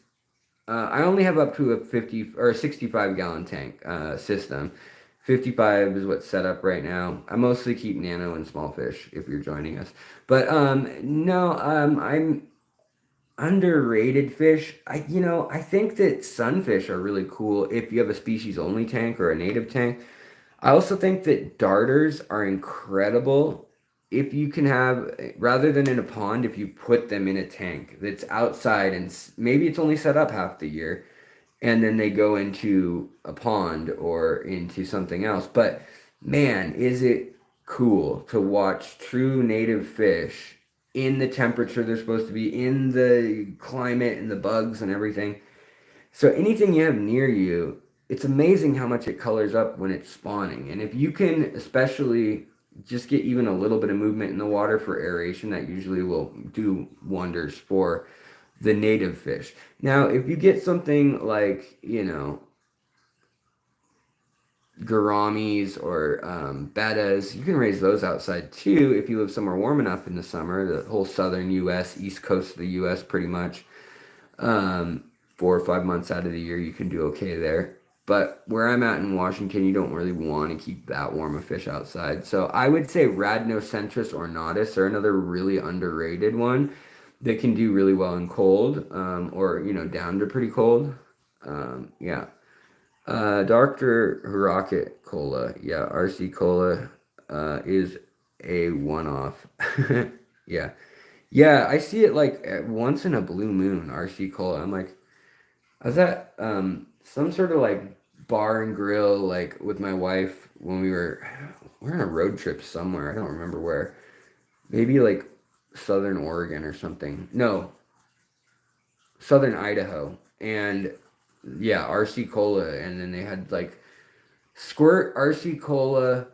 I only have up to a 50 or a 65 gallon tank system. 55 is what's set up right now. I mostly keep nano and small fish if you're joining us. But no, I'm underrated fish. I think that sunfish are really cool if you have a species only tank or a native tank. I also think that darters are incredible if you can have, rather than in a pond, if you put them in a tank that's outside and maybe it's only set up half the year and then they go into a pond or into something else. But man, is it cool to watch true native fish in the temperature they're supposed to be, in the climate and the bugs and everything. So anything you have near you, it's amazing how much it colors up when it's spawning. And if you can especially just get even a little bit of movement in the water for aeration, that usually will do wonders for the native fish. Now, if you get something like, gouramis or bettas, you can raise those outside too if you live somewhere warm enough in the summer. The whole southern U.S., east coast of the U.S., pretty much. 4 or 5 months out of the year, you can do okay there. But where I'm at in Washington, you don't really want to keep that warm of fish outside. So I would say Radnocentris ornatus are another really underrated one that can do really well in cold, or down to pretty cold. Yeah. Dr. Rocket Cola, yeah, RC Cola is a one-off. Yeah. Yeah, I see it like once in a blue moon, RC Cola. I'm like, I was at some sort of like bar and grill like with my wife when we're on a road trip somewhere. I don't remember where. Maybe like Southern Oregon or something. No, Southern Idaho. And yeah, RC Cola, and then they had like Squirt, RC Cola,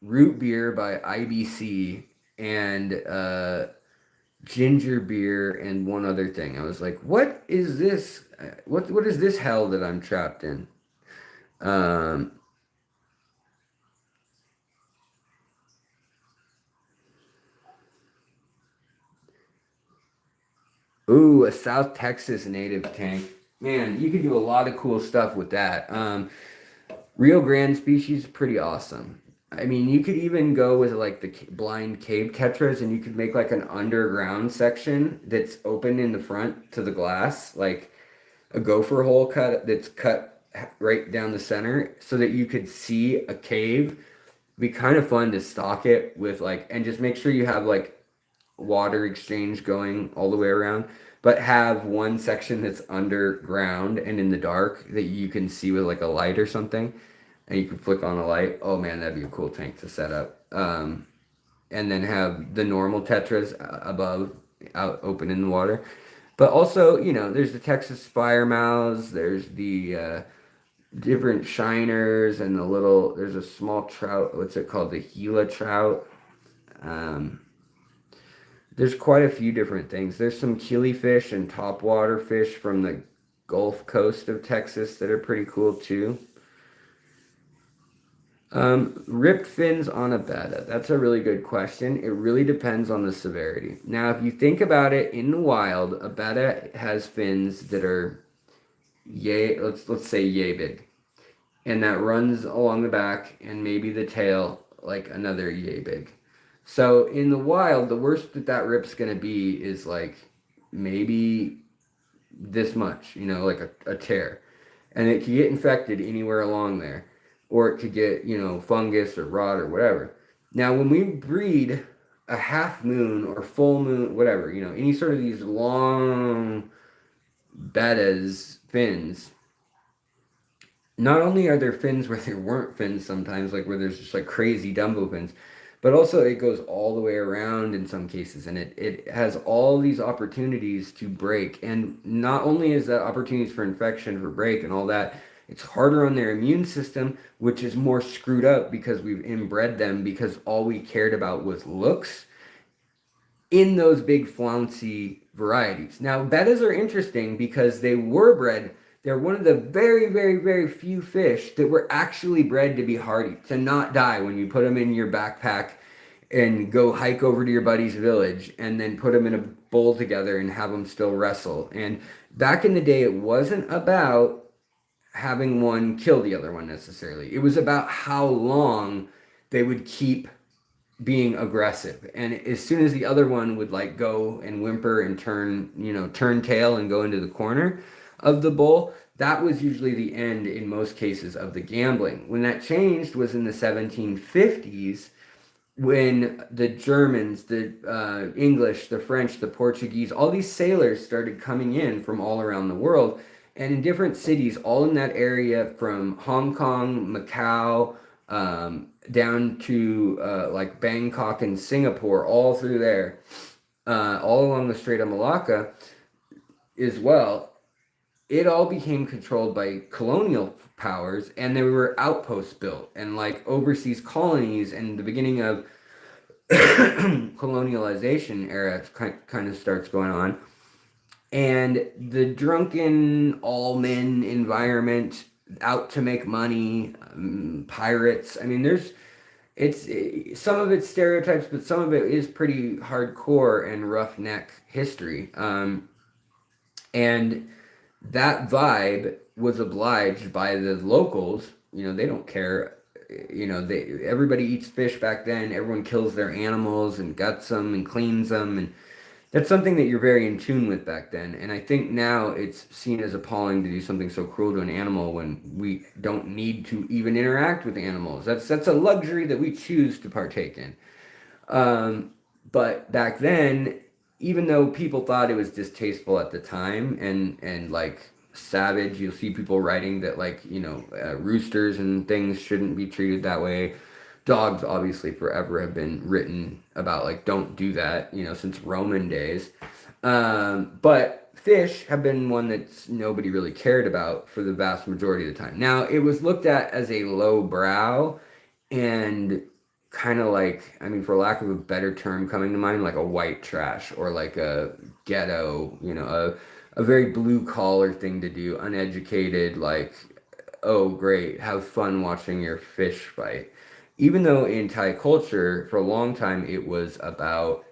root beer by IBC, and ginger beer and one other thing. I was like, what is this? What is this hell that I'm trapped in? Um, Ooh, a South Texas native tank. Man, you could do a lot of cool stuff with that. Rio Grande species, pretty awesome. I mean, you could even go with like the blind cave tetras, and you could make like an underground section that's open in the front to the glass, like a gopher hole cut that's cut right down the center, so that you could see a cave. Be kind of fun to stock it with like, and just make sure you have like water exchange going all the way around, but have one section that's underground and in the dark that you can see with like a light or something, and you can flick on a light. Oh man, that'd be a cool tank to set up. And then have the normal tetras above, out open in the water. But also, there's the Texas fire mouths, there's the different shiners, and there's a small trout, what's it called? The Gila trout. Um, there's quite a few different things. There's some killifish and topwater fish from the Gulf Coast of Texas that are pretty cool too. Ripped fins on a betta. That's a really good question. It really depends on the severity. Now, if you think about it in the wild, a betta has fins that are yay, let's say yay big, and that runs along the back and maybe the tail like another yay big. So in the wild, the worst that rip's gonna be is like maybe this much, like a tear, and it could get infected anywhere along there, or it could get fungus or rot or whatever. Now, when we breed a half moon or full moon, whatever, any sort of these long bettas fins, not only are there fins where there weren't fins sometimes, like where there's just like crazy Dumbo fins, but also it goes all the way around in some cases, and it has all these opportunities to break. And not only is that opportunities for infection, for break, and all that, it's harder on their immune system, which is more screwed up because we've inbred them because all we cared about was looks in those big flouncy varieties. Now, bettas are interesting because they were bred. They're one of the very, very, very few fish that were actually bred to be hardy, to not die when you put them in your backpack and go hike over to your buddy's village and then put them in a bowl together and have them still wrestle. And back in the day, it wasn't about having one kill the other one necessarily. It was about how long they would keep being aggressive, and as soon as the other one would go and whimper and turn tail and go into the corner of the bowl, that was usually the end in most cases of the gambling. When that changed was in the 1750s, when the Germans, the English, the French, the Portuguese, all these sailors started coming in from all around the world, and in different cities, all in that area from Hong Kong, Macau, down to like Bangkok and Singapore, all through there, all along the Strait of Malacca as well. It all became controlled by colonial powers, and there were outposts built and like overseas colonies, and the beginning of colonialization era kind of starts going on, and the drunken all men environment, out to make money, pirates. I mean, some of it's stereotypes, but some of it is pretty hardcore and roughneck history. And that vibe was obliged by the locals. You know, they don't care. You know, everybody eats fish back then. Everyone kills their animals and guts them and cleans them, and that's something that you're very in tune with back then. And I think now it's seen as appalling to do something so cruel to an animal when we don't need to even interact with animals. That's a luxury that we choose to partake in. But back then, even though people thought it was distasteful at the time and like savage, you'll see people writing that like, you know, roosters and things shouldn't be treated that way. Dogs obviously forever have been written about like don't do that, you know, since Roman days. But fish have been one that nobody really cared about for the vast majority of the time. Now it was looked at as a low brow and kind of like, I mean, for lack of a better term coming to mind, like a white trash or like a ghetto, you know, a very blue collar thing to do, uneducated, like, oh great, have fun watching your fish fight. Even though in Thai culture, for a long time, it was about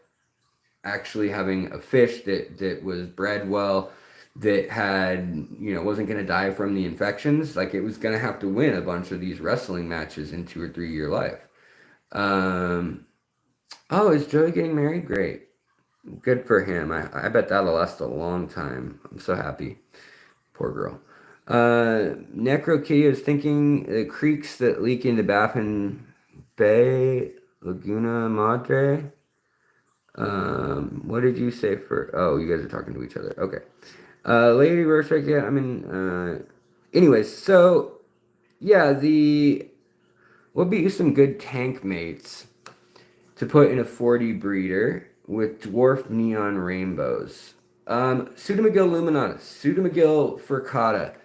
actually having a fish that was bred well, that had, you know, wasn't going to die from the infections. Like it was going to have to win a bunch of these wrestling matches in 2 or 3 year life. Oh, is Joey getting married? Great. Good for him. I bet that'll last a long time. I'm so happy. Poor girl. Necro Kitty is thinking the creeks that leak into Baffin Bay, Laguna Madre. What did you say for? Oh, you guys are talking to each other. Okay. Lady Rorschach, yeah, I mean, anyways, so yeah, we'll be some good tank mates to put in a 40 breeder with dwarf neon rainbows. Pseudomagil luminata, Pseudomagil furcata,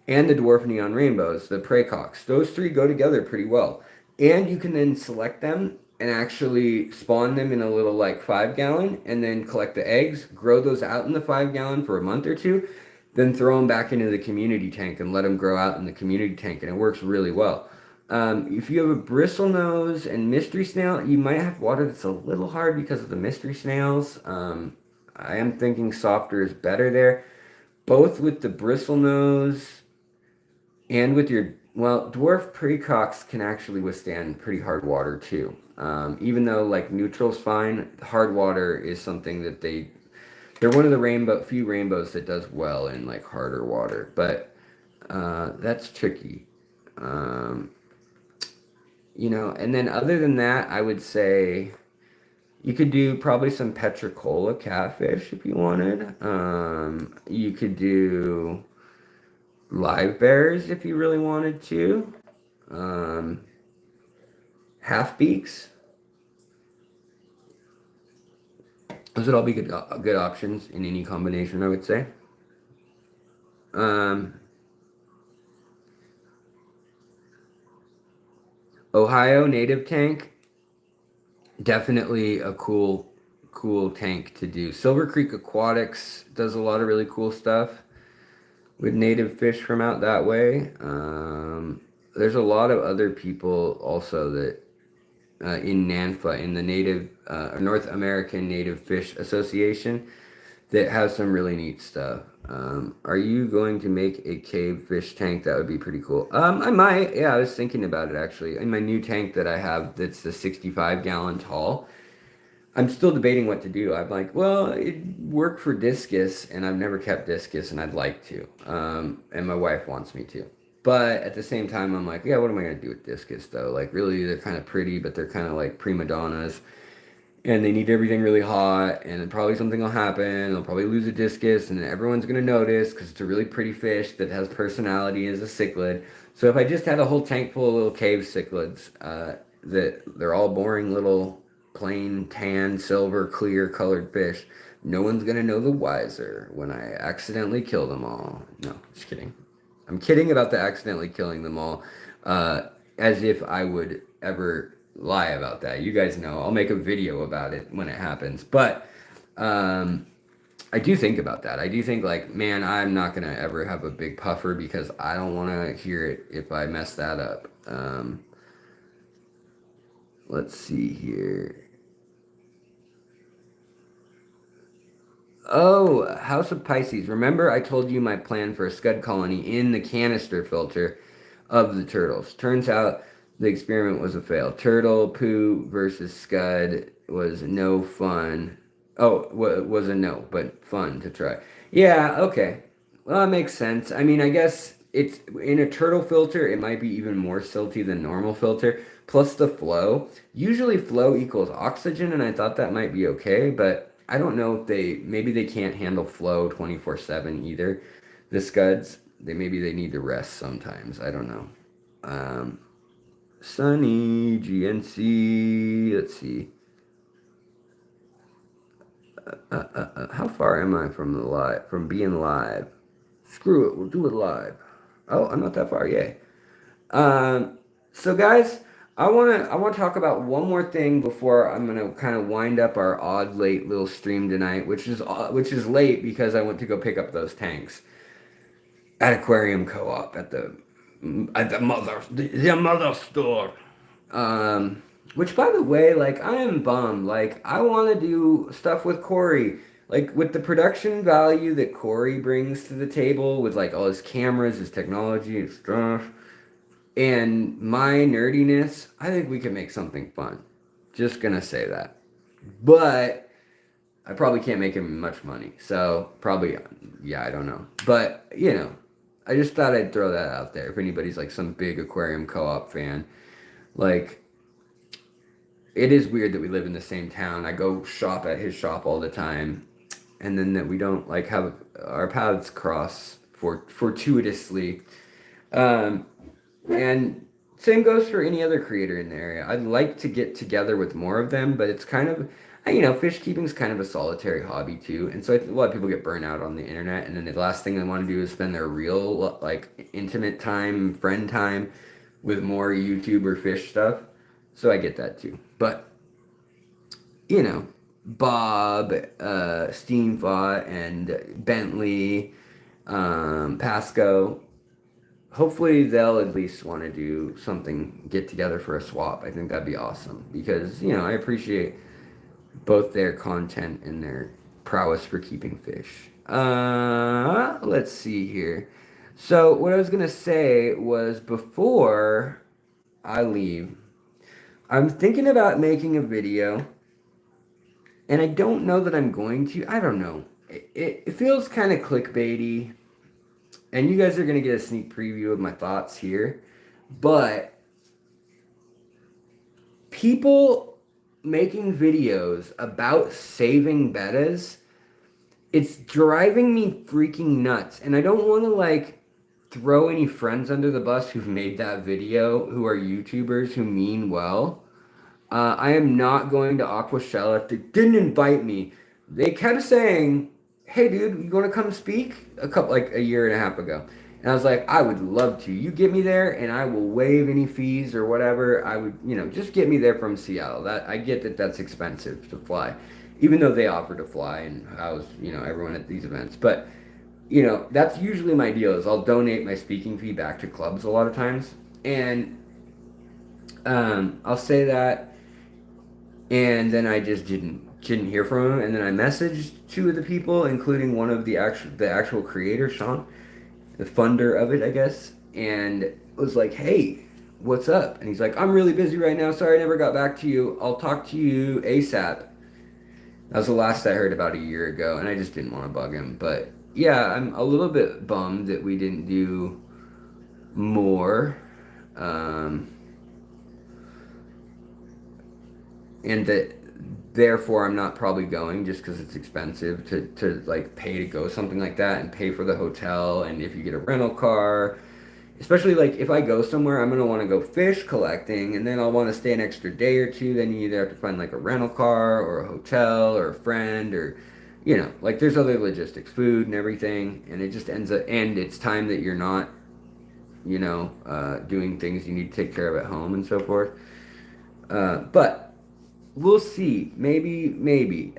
and the dwarf neon rainbows, the praecox. Those three go together pretty well. And you can then select them and actually spawn them in a little like 5-gallon and then collect the eggs, grow those out in the 5-gallon for a month or two, then throw them back into the community tank and let them grow out in the community tank. And it works really well. If you have a bristlenose and mystery snail, you might have water that's a little hard because of the mystery snails. I am thinking softer is better there. Both with the bristlenose and with your, well, dwarf precox can actually withstand pretty hard water too. Even though like neutral's fine, hard water is something that they're one of the few rainbows that does well in like harder water. But that's tricky. You know, and then other than that, I would say you could do probably some petricola catfish if you wanted. You could do live bears if you really wanted to. Half beaks. Those would all be good options in any combination, I would say. Ohio native tank, definitely a cool tank to do. Silver Creek Aquatics does a lot of really cool stuff with native fish from out that way. There's a lot of other people also that in NANFA, in the Native North American Native Fish Association, that have some really neat stuff. Are you going to make a cave fish tank? That would be pretty cool. I might. Yeah, I was thinking about it actually. In my new tank that I have, that's the 65-gallon tall. I'm still debating what to do. I'm like, well, it worked for discus, and I've never kept discus, and I'd like to. And my wife wants me to. But at the same time, I'm like, yeah, what am I gonna do with discus though? Like, really, they're kind of pretty, but they're kind of like prima donnas, and they need everything really hot, and then probably something will happen. They'll probably lose a discus, and everyone's gonna notice because it's a really pretty fish that has personality as a cichlid. So if I just had a whole tank full of little cave cichlids, that they're all boring little plain tan, silver, clear colored fish, no one's gonna know the wiser when I accidentally kill them all. No, just kidding. I'm kidding about the accidentally killing them all, as if I would ever lie about that. You guys know I'll make a video about it when it happens. But I do think about that. I do think like, man, I'm not gonna ever have a big puffer because I don't want to hear it if I mess that up. Let's see here. Oh, House of Pisces. Remember I told you my plan for a scud colony in the canister filter of the turtles. Turns out the experiment was a fail. Turtle poo versus scud was no fun. Oh, was a no, but fun to try. Yeah, okay. Well, that makes sense. I mean, I guess it's in a turtle filter, it might be even more silty than normal filter. Plus the flow. Usually flow equals oxygen, and I thought that might be okay, but I don't know if maybe they can't handle flow 24/7 either. The scuds, maybe they need to rest sometimes. I don't know. Sunny, GNC, let's see. How far am I from from being live? Screw it, we'll do it live. Oh, I'm not that far, yay. So guys, I want to talk about one more thing before I'm gonna kind of wind up our odd late little stream tonight, which is late because I went to go pick up those tanks at Aquarium Co-op at the mother store. Which by the way, like I am bummed. Like I want to do stuff with Corey. Like with the production value that Corey brings to the table with like all his cameras, his technology, his stuff, and my nerdiness, I think we could make something fun. Just gonna say that. But I probably can't make him much money. So probably, yeah, I don't know. But, I just thought I'd throw that out there. If anybody's like some big Aquarium Co-op fan. Like, it is weird that we live in the same town. I go shop at his shop all the time. And then that we don't like have our paths cross fortuitously. And same goes for any other creator in the area. I'd like to get together with more of them, but it's kind of, fish keeping is kind of a solitary hobby too. And so a lot of people get burnt out on the internet, and then the last thing they want to do is spend their real, like, intimate time, friend time with more YouTube or fish stuff. So I get that too. But, Bob, Steamfot, and Bentley, Pasco, hopefully they'll at least want to do something, get together for a swap. I think that'd be awesome because, I appreciate both their content and their prowess for keeping fish. Let's see here. So what I was going to say was before I leave, I'm thinking about making a video, and I don't know that I'm going to. I don't know. It feels kind of clickbaity. And you guys are going to get a sneak preview of my thoughts here. But people making videos about saving bettas, it's driving me freaking nuts. And I don't want to like throw any friends under the bus who've made that video, who are YouTubers who mean well. I am not going to Aquachar. They didn't invite me. They kept saying, hey dude, you want to come speak? A year and a half ago. And I was like, I would love to. You get me there and I will waive any fees or whatever. I would, just get me there from Seattle. I get that that's expensive to fly. Even though they offer to fly and house, everyone at these events. But, that's usually my deal is I'll donate my speaking fee back to clubs a lot of times. And I'll say that, and then I just didn't hear from him, and then I messaged two of the people, including one of the actual creator, Sean, the funder of it, I guess, and was like, hey, what's up? And he's like, I'm really busy right now, sorry I never got back to you, I'll talk to you ASAP. That was the last I heard about a year ago, and I just didn't want to bug him. But yeah, I'm a little bit bummed that we didn't do more. Um, and that therefore I'm not probably going just because it's expensive to like pay to go something like that and pay for the hotel. And if you get a rental car, especially like if I go somewhere, I'm gonna want to go fish collecting, and then I'll want to stay an extra day or two. Then you either have to find like a rental car or a hotel or a friend, or like there's other logistics, food and everything, and it just ends up, and it's time that you're not doing things you need to take care of at home and so forth. But we'll see. Maybe.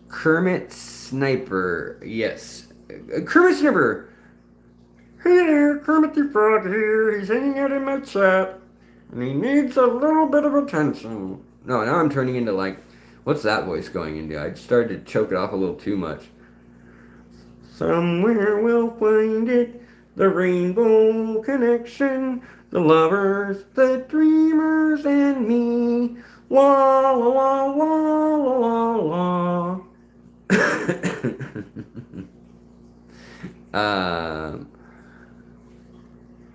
Kermit Sniper. Yes. Kermit Sniper. Hey there, Kermit the Frog here. He's hanging out in my chat. And he needs a little bit of attention. No, now I'm turning into like, what's that voice going into? I started to choke it off a little too much. Somewhere we'll find it. The rainbow connection. The lovers, the dreamers, and me. La la la la la la la.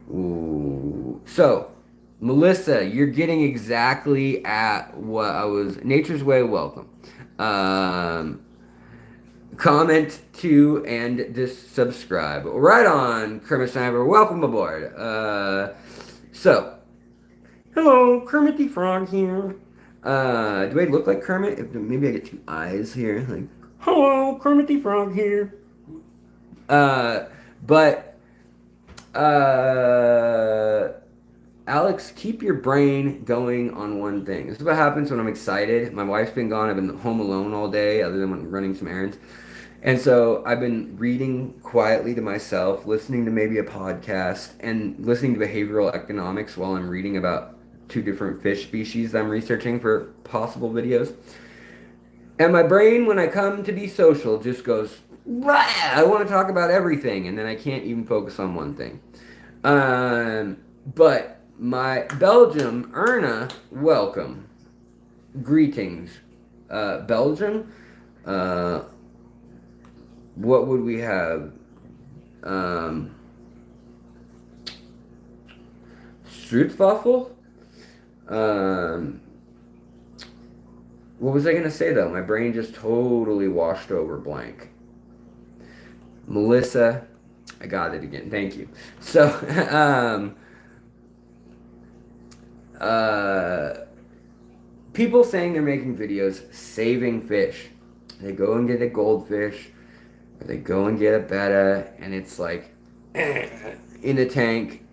Ooh. So, Melissa, you're getting exactly at what I was. Nature's Way, welcome. Um, Comment to and just subscribe. Right on, Kermit Sniper. Welcome aboard. So, hello, Kermit the Frog here. Do I look like Kermit? Maybe I get two eyes here. Like, hello, Kermit the Frog here. But Alex, keep your brain going on one thing. This is what happens when I'm excited. My wife's been gone. I've been home alone all day, other than when running some errands. And so I've been reading quietly to myself, listening to maybe a podcast, and listening to behavioral economics while I'm reading about two different fish species that I'm researching for possible videos. And my brain, when I come to be social, just goes, "Rah!" I want to talk about everything, and then I can't even focus on one thing. But my Belgium, Erna, welcome. Greetings. Belgium, what would we have? Stroopwafel? What was I going to say, though? My brain just totally washed over blank. Melissa, I got it again. Thank you. So, people saying they're making videos saving fish. They go and get a goldfish, or they go and get a betta, and it's like in a tank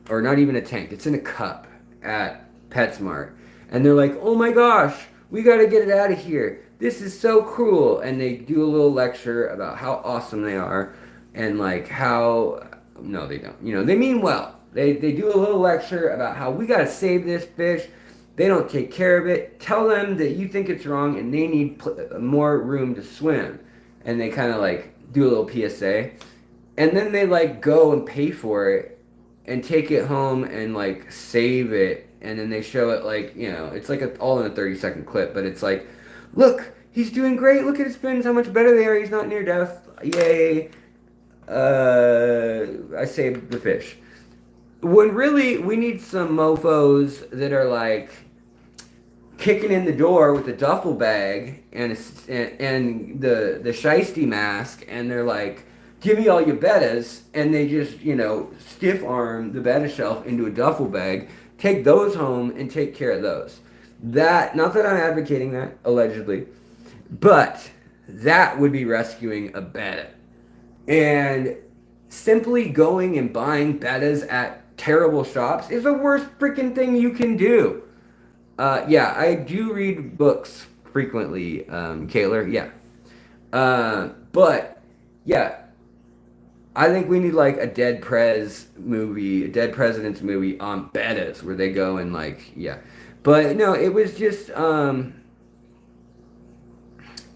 or not even a tank, it's in a cup at PetSmart. And they're like, oh my gosh, we got to get it out of here. This is so cruel. And they do a little lecture about how awesome they are and like how, no, they don't. They mean well. They do a little lecture about how we got to save this fish. They don't take care of it. Tell them that you think it's wrong and they need more room to swim. And they kind of like do a little PSA. And then they like go and pay for it and take it home and like save it. And then they show it like, it's like all in a 30-second clip, but it's like, look, he's doing great. Look at his fins, how much better they are. He's not near death. Yay. I saved the fish. When really we need some mofos that are like kicking in the door with a duffel bag and the shiesty mask, and they're like, give me all your bettas, and they just, stiff arm the betta shelf into a duffel bag, take those home and take care of those. That, not that I'm advocating that, allegedly, but that would be rescuing a betta. And simply going and buying bettas at terrible shops is the worst freaking thing you can do. Yeah, I do read books frequently, Kaylor, yeah. But, yeah, I think we need like a Dead President's movie on bettas where they go and like, yeah. But no, it was just,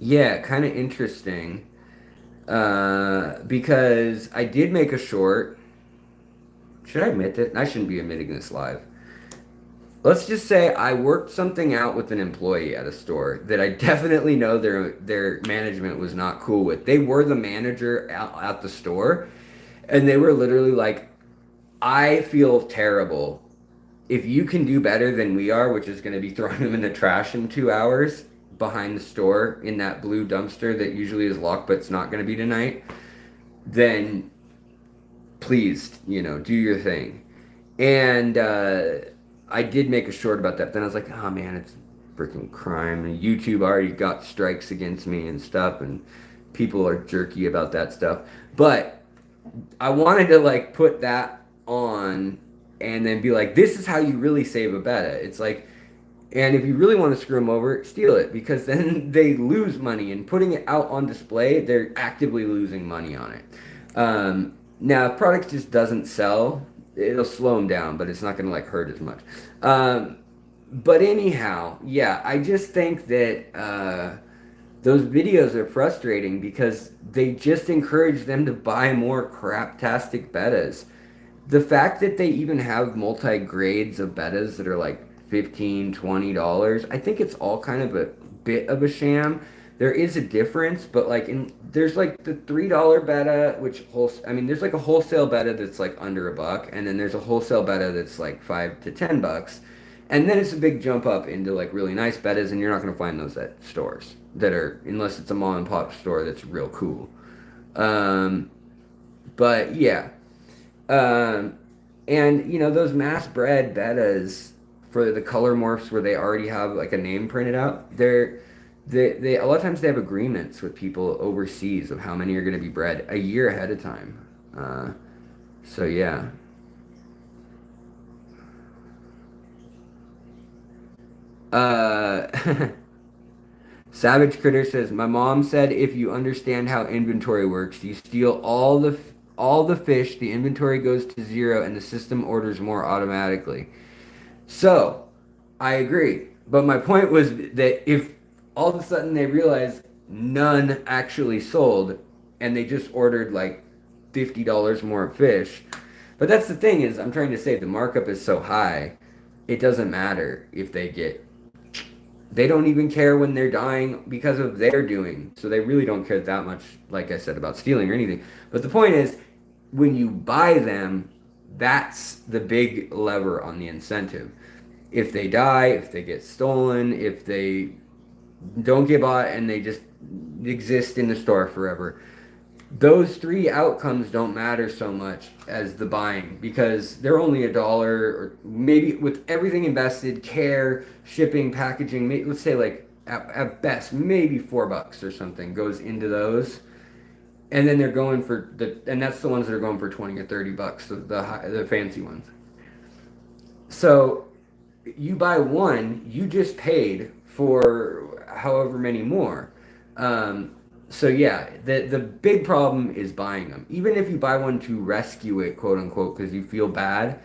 yeah, kind of interesting. Because I did make a short. Should I admit that? I shouldn't be admitting this live. let's just say I worked something out with an employee at a store that I definitely know their management was not cool with. They were the manager at the store, and they were literally like, I feel terrible. If you can do better than we are, which is going to be throwing them in the trash in 2 hours behind the store in that blue dumpster that usually is locked, but it's not going to be tonight, then please, do your thing. And I did make a short about that. Then I was like, oh man, it's freaking crime. And YouTube already got strikes against me and stuff, and people are jerky about that stuff. But I wanted to like put that on and then be like, this is how you really save a beta. It's like, and if you really want to screw them over, steal it because then they lose money. And putting it out on display, they're actively losing money on it. Now, if product just doesn't sell, it'll slow them down, but it's not going to like hurt as much. But anyhow, yeah, I just think that those videos are frustrating because they just encourage them to buy more craptastic betas. The fact that they even have multi-grades of betas that are like $15, $20, I think it's all kind of a bit of a sham. There is a difference, but like there's like the $3 beta, which there's like a wholesale beta that's like under $1, and then there's a wholesale beta that's like $5 to $10, and then it's a big jump up into like really nice betas, and you're not going to find those at stores that are, unless it's a mom and pop store that's real cool. But yeah, and those mass bred betas for the color morphs where they already have like a name printed out, they a lot of times they have agreements with people overseas of how many are going to be bred a year ahead of time. So yeah. Savage Critter says, my mom said if you understand how inventory works, you steal all the fish, the inventory goes to zero, and the system orders more automatically. So, I agree. But my point was that if all of a sudden they realize none actually sold and they just ordered like $50 more fish. But that's the thing is, I'm trying to say the markup is so high, it doesn't matter if they don't even care when they're dying because of their doing. So they really don't care that much, like I said, about stealing or anything. But the point is, when you buy them, that's the big lever on the incentive. If they die, if they get stolen, if they don't get bought and they just exist in the store forever, those three outcomes don't matter so much as the buying because they're only $1 or maybe with everything invested, care, shipping, packaging, let's say like at best maybe $4 or something goes into those, and then they're going for and that's the ones that are going for 20 or $30, the fancy ones. So you buy one, you just paid for however many more. So yeah, the big problem is buying them. Even if you buy one to rescue it, quote unquote, because you feel bad,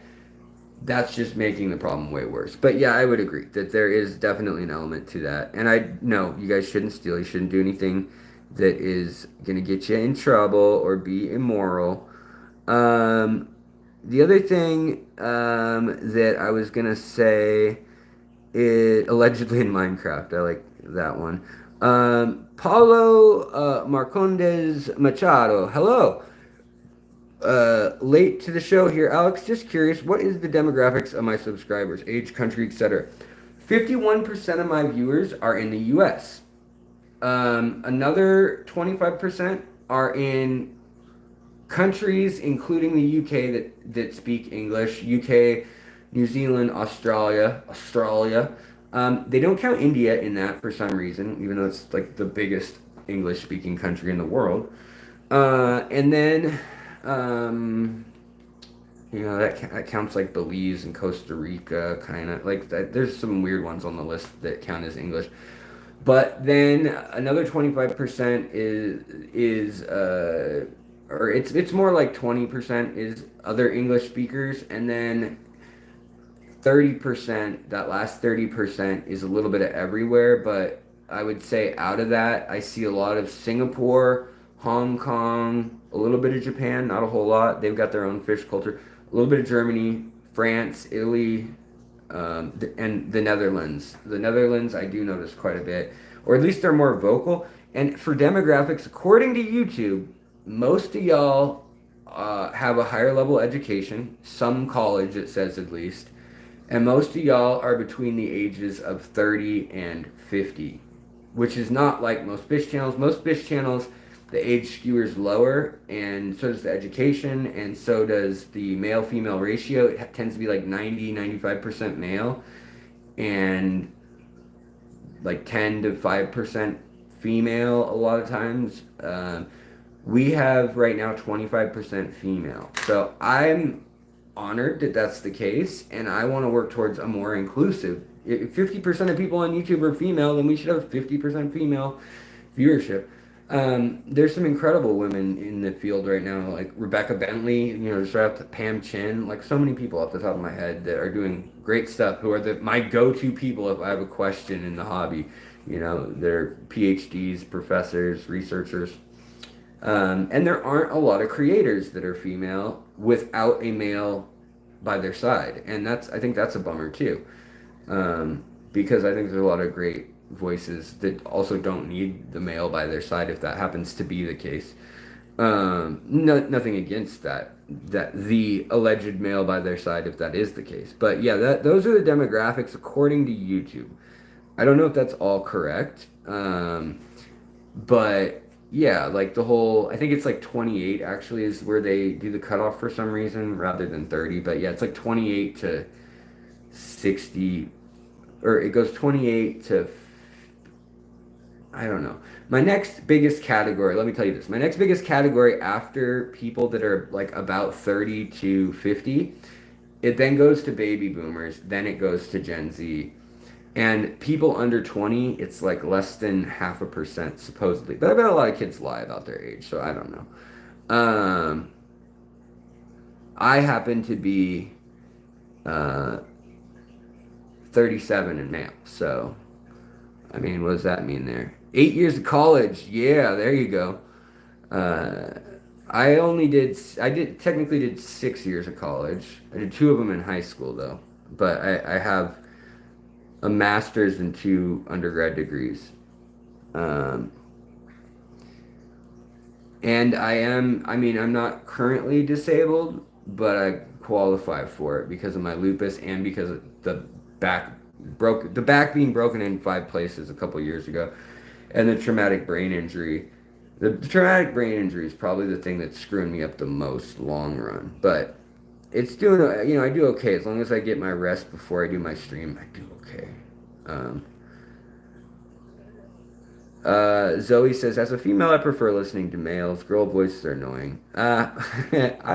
that's just making the problem way worse. But yeah, I would agree that there is definitely an element to that. And I know you guys shouldn't steal. You shouldn't do anything that is going to get you in trouble or be immoral. The other thing that I was going to say is allegedly in Minecraft. I like that one. Paulo Marcondes Machado. Hello. Late to the show here, Alex. Just curious, what is the demographics of my subscribers, age, country, etc.? 51% of my viewers are in the U.S. Another 25% are in countries, including the UK that speak English. UK, New Zealand, Australia. They don't count India in that for some reason, even though it's like the biggest English-speaking country in the world. And then, that counts like Belize and Costa Rica, kind of like that. There's some weird ones on the list that count as English. But then another 25% or it's more like 20% is other English speakers, and then 30%, that last 30% is a little bit of everywhere, but I would say out of that, I see a lot of Singapore, Hong Kong, a little bit of Japan, not a whole lot. They've got their own fish culture. A little bit of Germany, France, Italy, and the Netherlands. The Netherlands, I do notice quite a bit, or at least they're more vocal. And for demographics, according to YouTube, most of y'all have a higher level education, some college, it says at least, and most of y'all are between the ages of 30 and 50, which is not like most fish channels. Most fish channels, the age skew is lower, and so does the education, and so does the male female ratio. It tends to be like 90-95% male, and like 10 to 5% female a lot of times. We have right now 25% female. So I'm honored that that's the case, and I want to work towards a more inclusive. If 50% of people on YouTube are female, then we should have 50% female viewership. There's some incredible women in the field right now, like Rebecca Bentley, just right up to Pam Chin, like so many people off the top of my head that are doing great stuff, who are my go-to people if I have a question in the hobby. They're PhDs, professors, researchers. And there aren't a lot of creators that are female without a male by their side. And I think that's a bummer too. Because I think there's a lot of great voices that also don't need the male by their side if that happens to be the case. Nothing against that the alleged male by their side if that is the case. But yeah, those are the demographics according to YouTube. I don't know if that's all correct. But yeah, like I think it's like 28 actually is where they do the cutoff for some reason rather than 30. But yeah, it's like 28 to 60, or it goes 28 to, I don't know. My next biggest category, let me tell you this. My next biggest category after people that are like about 30 to 50, it then goes to baby boomers, then it goes to Gen Z. And people under 20, it's like less than 0.5% supposedly. But I bet a lot of kids lie about their age, so I don't know. I happen to be 37 and male, so I mean, what does that mean there? 8 years of college, yeah, there you go. I technically did 6 years of college. I did 2 of them in high school though, but I have a master's and 2 undergrad degrees. And I'm not currently disabled, but I qualify for it because of my lupus and because of the back being broken in 5 places a couple years ago, and the traumatic brain injury. The traumatic brain injury is probably the thing that's screwing me up the most long run, but it's doing, I do okay as long as I get my rest before I do my stream. I do okay. Zoe says, as a female, I prefer listening to males. Girl voices are annoying. I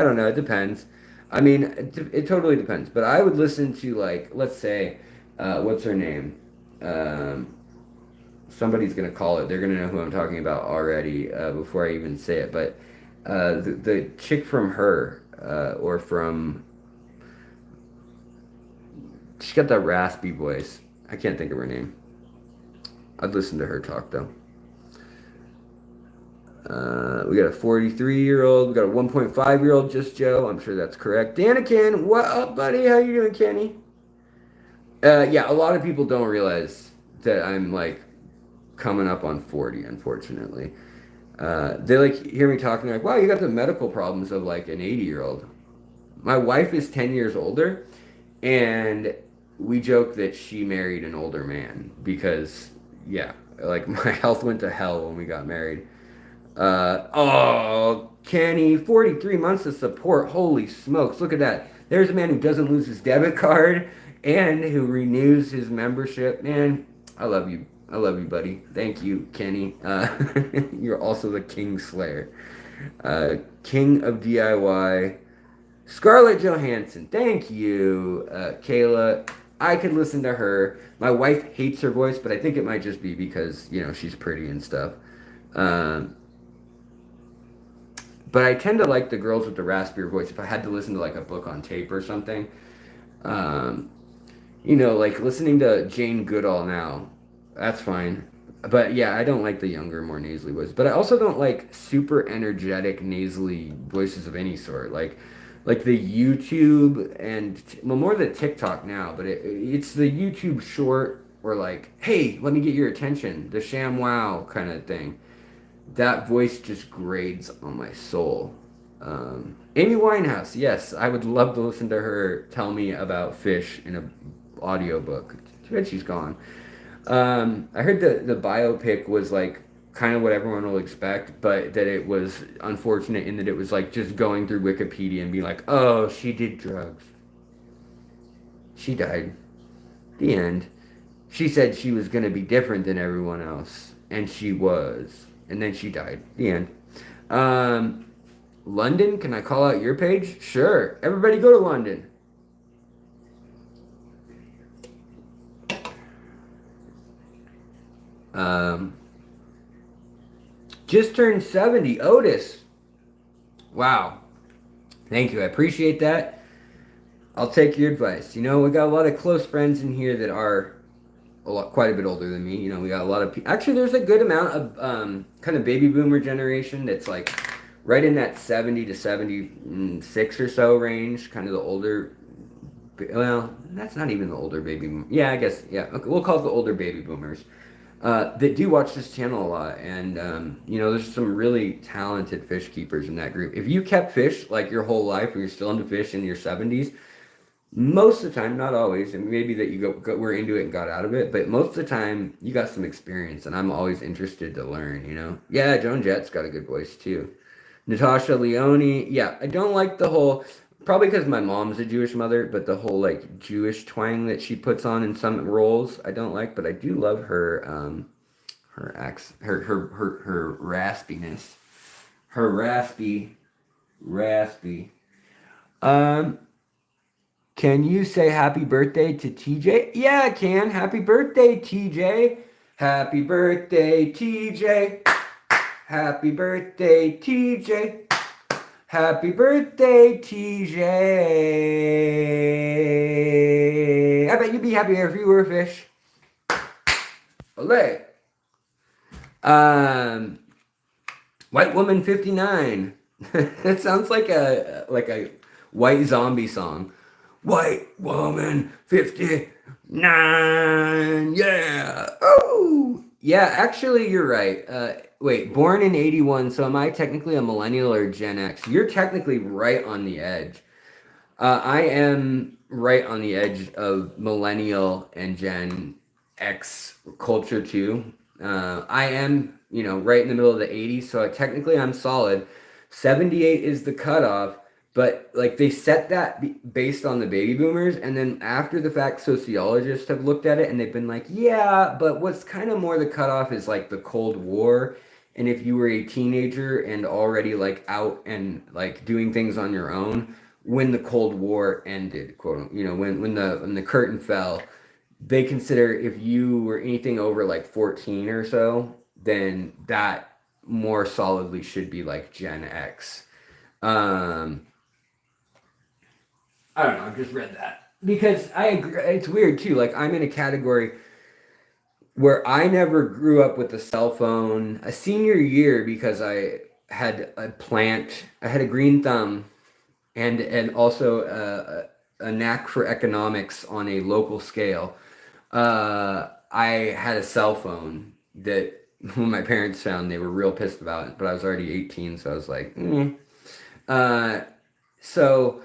don't know. It depends. I mean, it totally depends. But I would listen to, like, let's say, what's her name? Somebody's going to call it. They're going to know who I'm talking about already before I even say it. But the chick from Her, or from... She's got that raspy voice. I can't think of her name. I'd listen to her talk, though. We got a 43-year-old. We got a 1.5-year-old, just Joe. I'm sure that's correct. Danikin, what up, buddy? How you doing, Kenny? Yeah, a lot of people don't realize that I'm, like, coming up on 40, unfortunately. They, like, hear me talking. They're like, wow, you got the medical problems of, like, an 80-year-old. My wife is 10 years older, and we joke that she married an older man because, yeah, like, my health went to hell when we got married. Oh, Kenny, 43 months of support. Holy smokes, look at that. There's a man who doesn't lose his debit card and who renews his membership. Man, I love you. I love you, buddy. Thank you, Kenny. You're also the King Slayer. King of DIY. Scarlett Johansson. Thank you, Kayla. I could listen to her. My wife hates her voice, but I think it might just be because, she's pretty and stuff. But I tend to like the girls with the raspier voice if I had to listen to, like, a book on tape or something. Like listening to Jane Goodall now. That's fine. But yeah, I don't like the younger, more nasally voices. But I also don't like super energetic, nasally voices of any sort. Like like the YouTube and well, more the TikTok now, but it's the YouTube short or like, hey, let me get your attention, the sham wow kind of thing. That voice just grades on my soul. Amy Winehouse, yes, I would love to listen to her tell me about fish in a audiobook. Too bad she's gone. I heard the biopic was like kind of what everyone will expect, but that it was unfortunate in that it was like just going through Wikipedia and being like, oh, she did drugs. She died. The end. She said she was going to be different than everyone else, and she was. And then she died. The end. Um, London, can I call out your page? Sure. Everybody go to London. Um, just turned 70. Otis. Wow. Thank you. I appreciate that. I'll take your advice. You know, we got a lot of close friends in here that are quite a bit older than me. You know, we got a lot of people. Actually, there's a good amount of kind of baby boomer generation that's like right in that 70 to 76 or so range. Kind of the older. Well, that's not even the older baby. Yeah, I guess. Yeah, okay, we'll call it the older baby boomers. That do watch this channel a lot, and you know, there's some really talented fish keepers in that group. If you kept fish like your whole life, and you're still into fish in your 70s, most of the time, not always, and maybe that you were into it and got out of it, but most of the time you got some experience, and I'm always interested to learn. You know, yeah, Joan Jett's got a good voice too. Natasha Leone, yeah, I don't like the whole. Probably because my mom's a Jewish mother, but the whole like Jewish twang that she puts on in some roles, I don't like. But I do love her, her raspiness, her raspy. Um, can you say happy birthday to TJ? Yeah, I can. Happy birthday, TJ. Happy birthday, TJ. Happy birthday, TJ. Happy birthday, TJ. I bet you'd be happier if you were a fish. Olay. Um, White Woman 59. That sounds like a white zombie song. White Woman 59. Yeah. Oh. Yeah, actually you're right. Wait, born in 81, so am I technically a millennial or Gen X? You're technically right on the edge. I am right on the edge of millennial and Gen X culture too. I am, you know, right in the middle of the 80s, so technically I'm solid. 78 is the cutoff, but like they set that based on the baby boomers, and then after the fact, sociologists have looked at it and they've been like, yeah, but what's kind of more the cutoff is like the Cold War. And if you were a teenager and already like out and like doing things on your own, when the Cold War ended, quote, you know, when the curtain fell, they consider if you were anything over like 14 or so, then that more solidly should be like Gen X. Um, I don't know. I've just read that because I agree. It's weird too. Like I'm in a category where I never grew up with a cell phone. A senior year because I had a plant. I had a green thumb and also a knack for economics on a local scale. I had a cell phone that when my parents found, they were real pissed about it, but I was already 18, so I was like, mm. Uh, so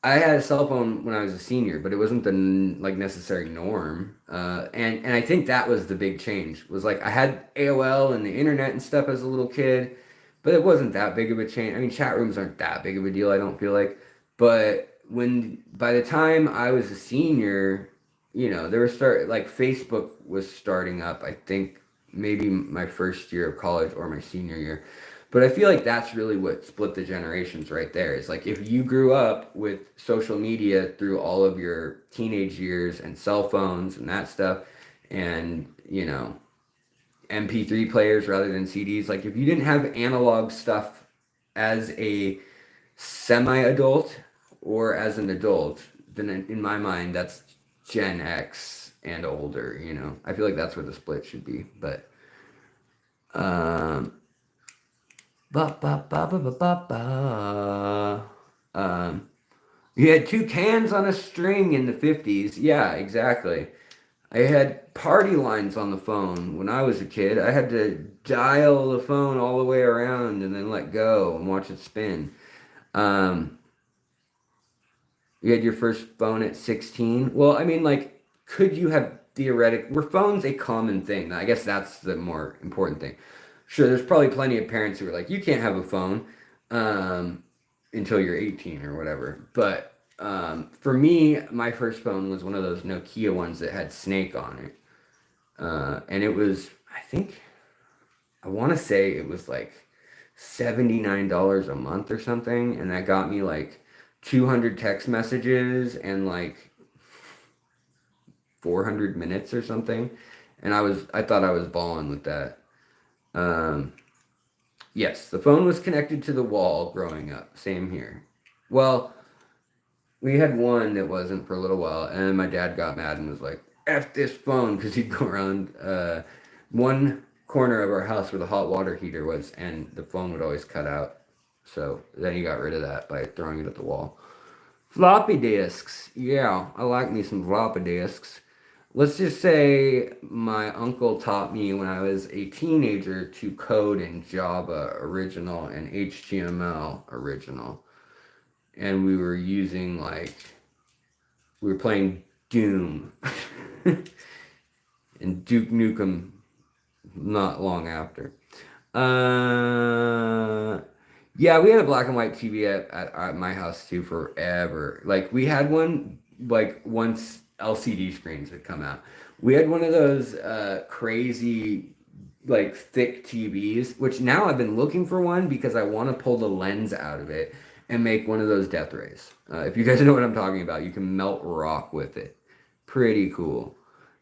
I had a cell phone when I was a senior, but it wasn't the like necessary norm. And I think that was the big change. Was like I had AOL and the internet and stuff as a little kid, but it wasn't that big of a change. I mean, chat rooms aren't that big of a deal. I don't feel like, but when by the time I was a senior, you know, there was like Facebook was starting up. I think maybe my first year of college or my senior year. But I feel like that's really what split the generations right there. Is like if you grew up with social media through all of your teenage years and cell phones and that stuff, and you know, MP3 players rather than CDs, like if you didn't have analog stuff as a semi-adult or as an adult, then in my mind, that's Gen X and older, you know. I feel like that's where the split should be. But, Ba ba ba ba ba ba ba. You had two cans on a string in the 50s. Yeah, exactly. I had party lines on the phone when I was a kid. I had to dial the phone all the way around and then let go and watch it spin. Um, you had your first phone at 16. Well, I mean, like, could you have were phones a common thing? I guess that's the more important thing. Sure, there's probably plenty of parents who are like, you can't have a phone um, until you're 18 or whatever. But for me, my first phone was one of those Nokia ones that had Snake on it. And it was, I think, I want to say it was like $79 a month or something. And that got me like 200 text messages and like 400 minutes or something. And I thought I was balling with that. Um, yes, the phone was connected to the wall growing up. Same here. Well, we had one that wasn't for a little while, and then my dad got mad and was like, F this phone, because he'd go around one corner of our house where the hot water heater was, and the phone would always cut out. So then he got rid of that by throwing it at the wall. Floppy disks. Yeah, I like me some floppy disks. Let's just say my uncle taught me when I was a teenager to code in Java original and HTML original. And we were using like, we were playing Doom and Duke Nukem not long after. Uh, yeah, we had a black and white TV at my house too forever. Like we had one like once LCD screens had come out. We had one of those crazy like thick TVs, which now I've been looking for one because I want to pull the lens out of it and make one of those death rays. If you guys know what I'm talking about, you can melt rock with it. Pretty cool.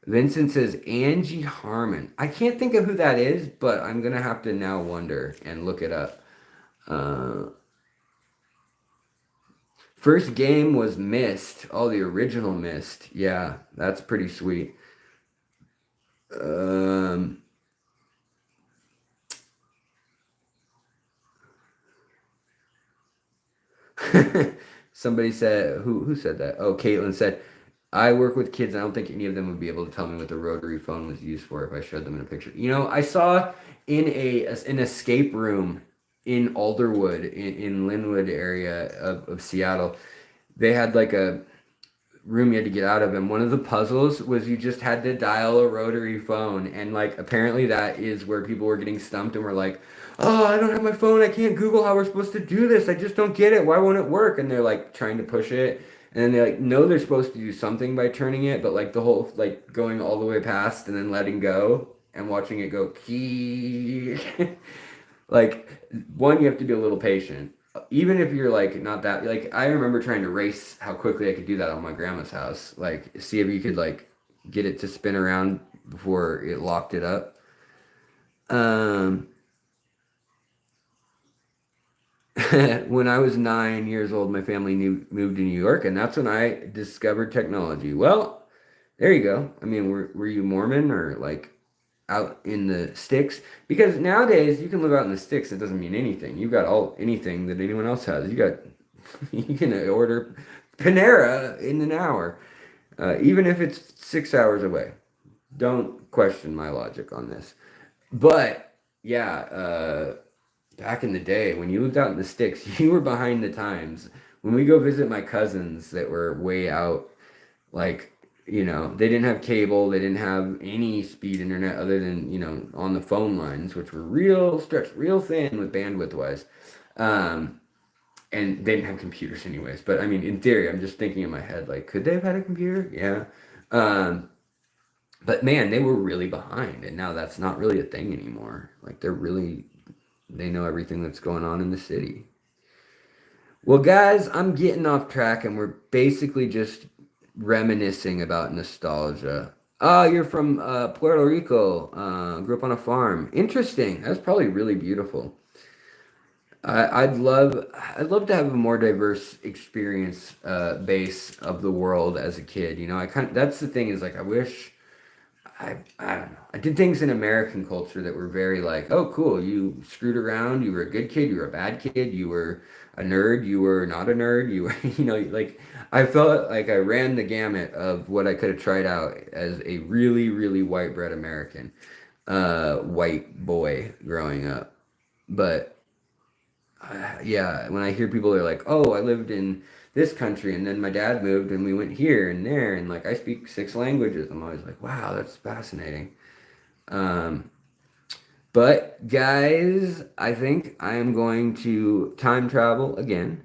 Vincent says Angie Harmon. I can't think of who that is, but I'm gonna have to now wonder and look it up. Uh, First game was Myst. Oh, the original Myst. Yeah, that's pretty sweet. Um, Somebody said who said that? Oh, Caitlin said, I work with kids. I don't think any of them would be able to tell me what the rotary phone was used for if I showed them in a picture. You know, I saw in an escape room in Alderwood in Linwood area of Seattle. They had like a room you had to get out of, and one of the puzzles was you just had to dial a rotary phone, and like apparently that is where people were getting stumped and were like, oh, I don't have my phone, I can't Google how we're supposed to do this, I just don't get it, why won't it work? And they're like trying to push it, and then they like know they're supposed to do something by turning it, but like the whole like going all the way past and then letting go and watching it go key. Like one, you have to be a little patient. Even if you're like not that like I remember trying to race how quickly I could do that on my grandma's house. Like see if you could like get it to spin around before it locked it up. Um when I was 9 years old, my family moved to New York, and that's when I discovered technology. Well, there you go. I mean, were you Mormon or like out in the sticks? Because nowadays you can live out in the sticks. It doesn't mean anything. You got all anything that anyone else has. You got you can order Panera in an hour, even if it's 6 hours away. Don't question my logic on this. But yeah, back in the day when you lived out in the sticks, you were behind the times. When we go visit my cousins that were way out, like, you know, they didn't have cable, they didn't have any speed internet other than, you know, on the phone lines, which were real stretched, real thin with bandwidth wise. Um, and they didn't have computers anyways. But I mean, in theory, I'm just thinking in my head, like, could they have had a computer? Yeah. Um, but man, they were really behind, and now that's not really a thing anymore. Like they know everything that's going on in the city. Well, guys, I'm getting off track, and we're basically just reminiscing about nostalgia. Oh, you're from Puerto Rico. Grew up on a farm. Interesting. That's probably really beautiful. I'd love to have a more diverse experience base of the world as a kid. You know, I kind of, that's the thing is like I wish. I don't know. I did things in American culture that were very like, oh, cool, you screwed around, you were a good kid, you were a bad kid, you were a nerd, you were not a nerd, you were, like, I felt like I ran the gamut of what I could have tried out as a really, really white bread American, white boy growing up. But yeah, when I hear people are like, "Oh, I lived in this country and then my dad moved and we went here and there and like I speak 6 languages." I'm always like, "Wow, that's fascinating." Um, but guys, I think I am going to time travel again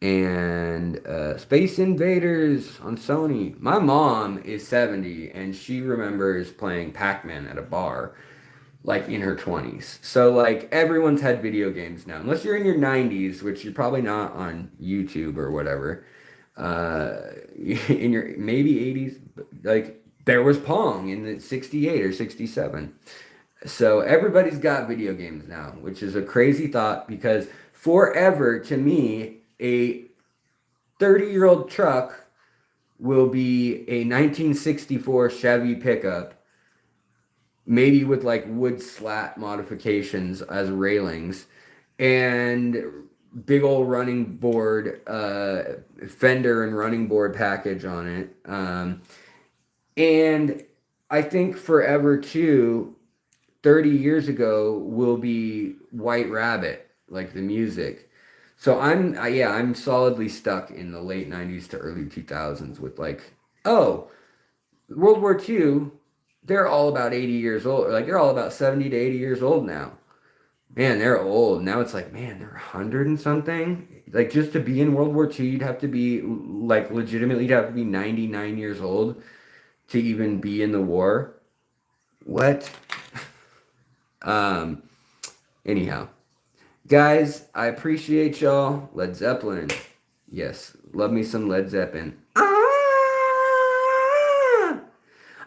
and Space Invaders on Sony. My mom is 70 and she remembers playing Pac-Man at a bar like in her 20s. So like everyone's had video games now. Unless you're in your 90s, which you're probably not on YouTube or whatever. In your maybe 80s, like there was Pong in the 68 or 67. So everybody's got video games now, which is a crazy thought because forever to me, a 30-year-old truck will be a 1964 Chevy pickup, maybe with like wood slat modifications as railings and big old running board, fender and running board package on it. And I think forever too, 30 years ago will be White Rabbit, like the music. So yeah, I'm solidly stuck in the late 90s to early 2000s with like, oh, World War II, they're all about 80 years old. Like they're all about 70 to 80 years old now. Man, they're old. Now it's like, man, they're 100 and something. Like just to be in World War II, you'd have to be like legitimately, you'd have to be 99 years old to even be in the war. What? Um, anyhow, guys, I appreciate y'all. Led Zeppelin. Yes, love me some Led Zeppelin.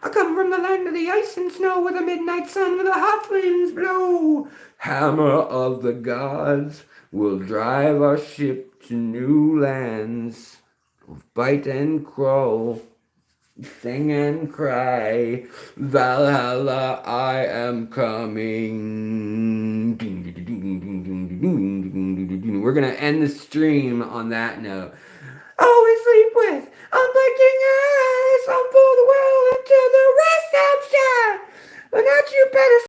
I come from the land of the ice and snow where the midnight sun with the hot winds blow. Hammer of the gods will drive our ship to new lands. Bite and crawl, sing and cry. Valhalla, I am coming. We're going to end the stream on that note. Always sleep with unblinking eyes. I'll pull the world until the rest I'm shy. But not you better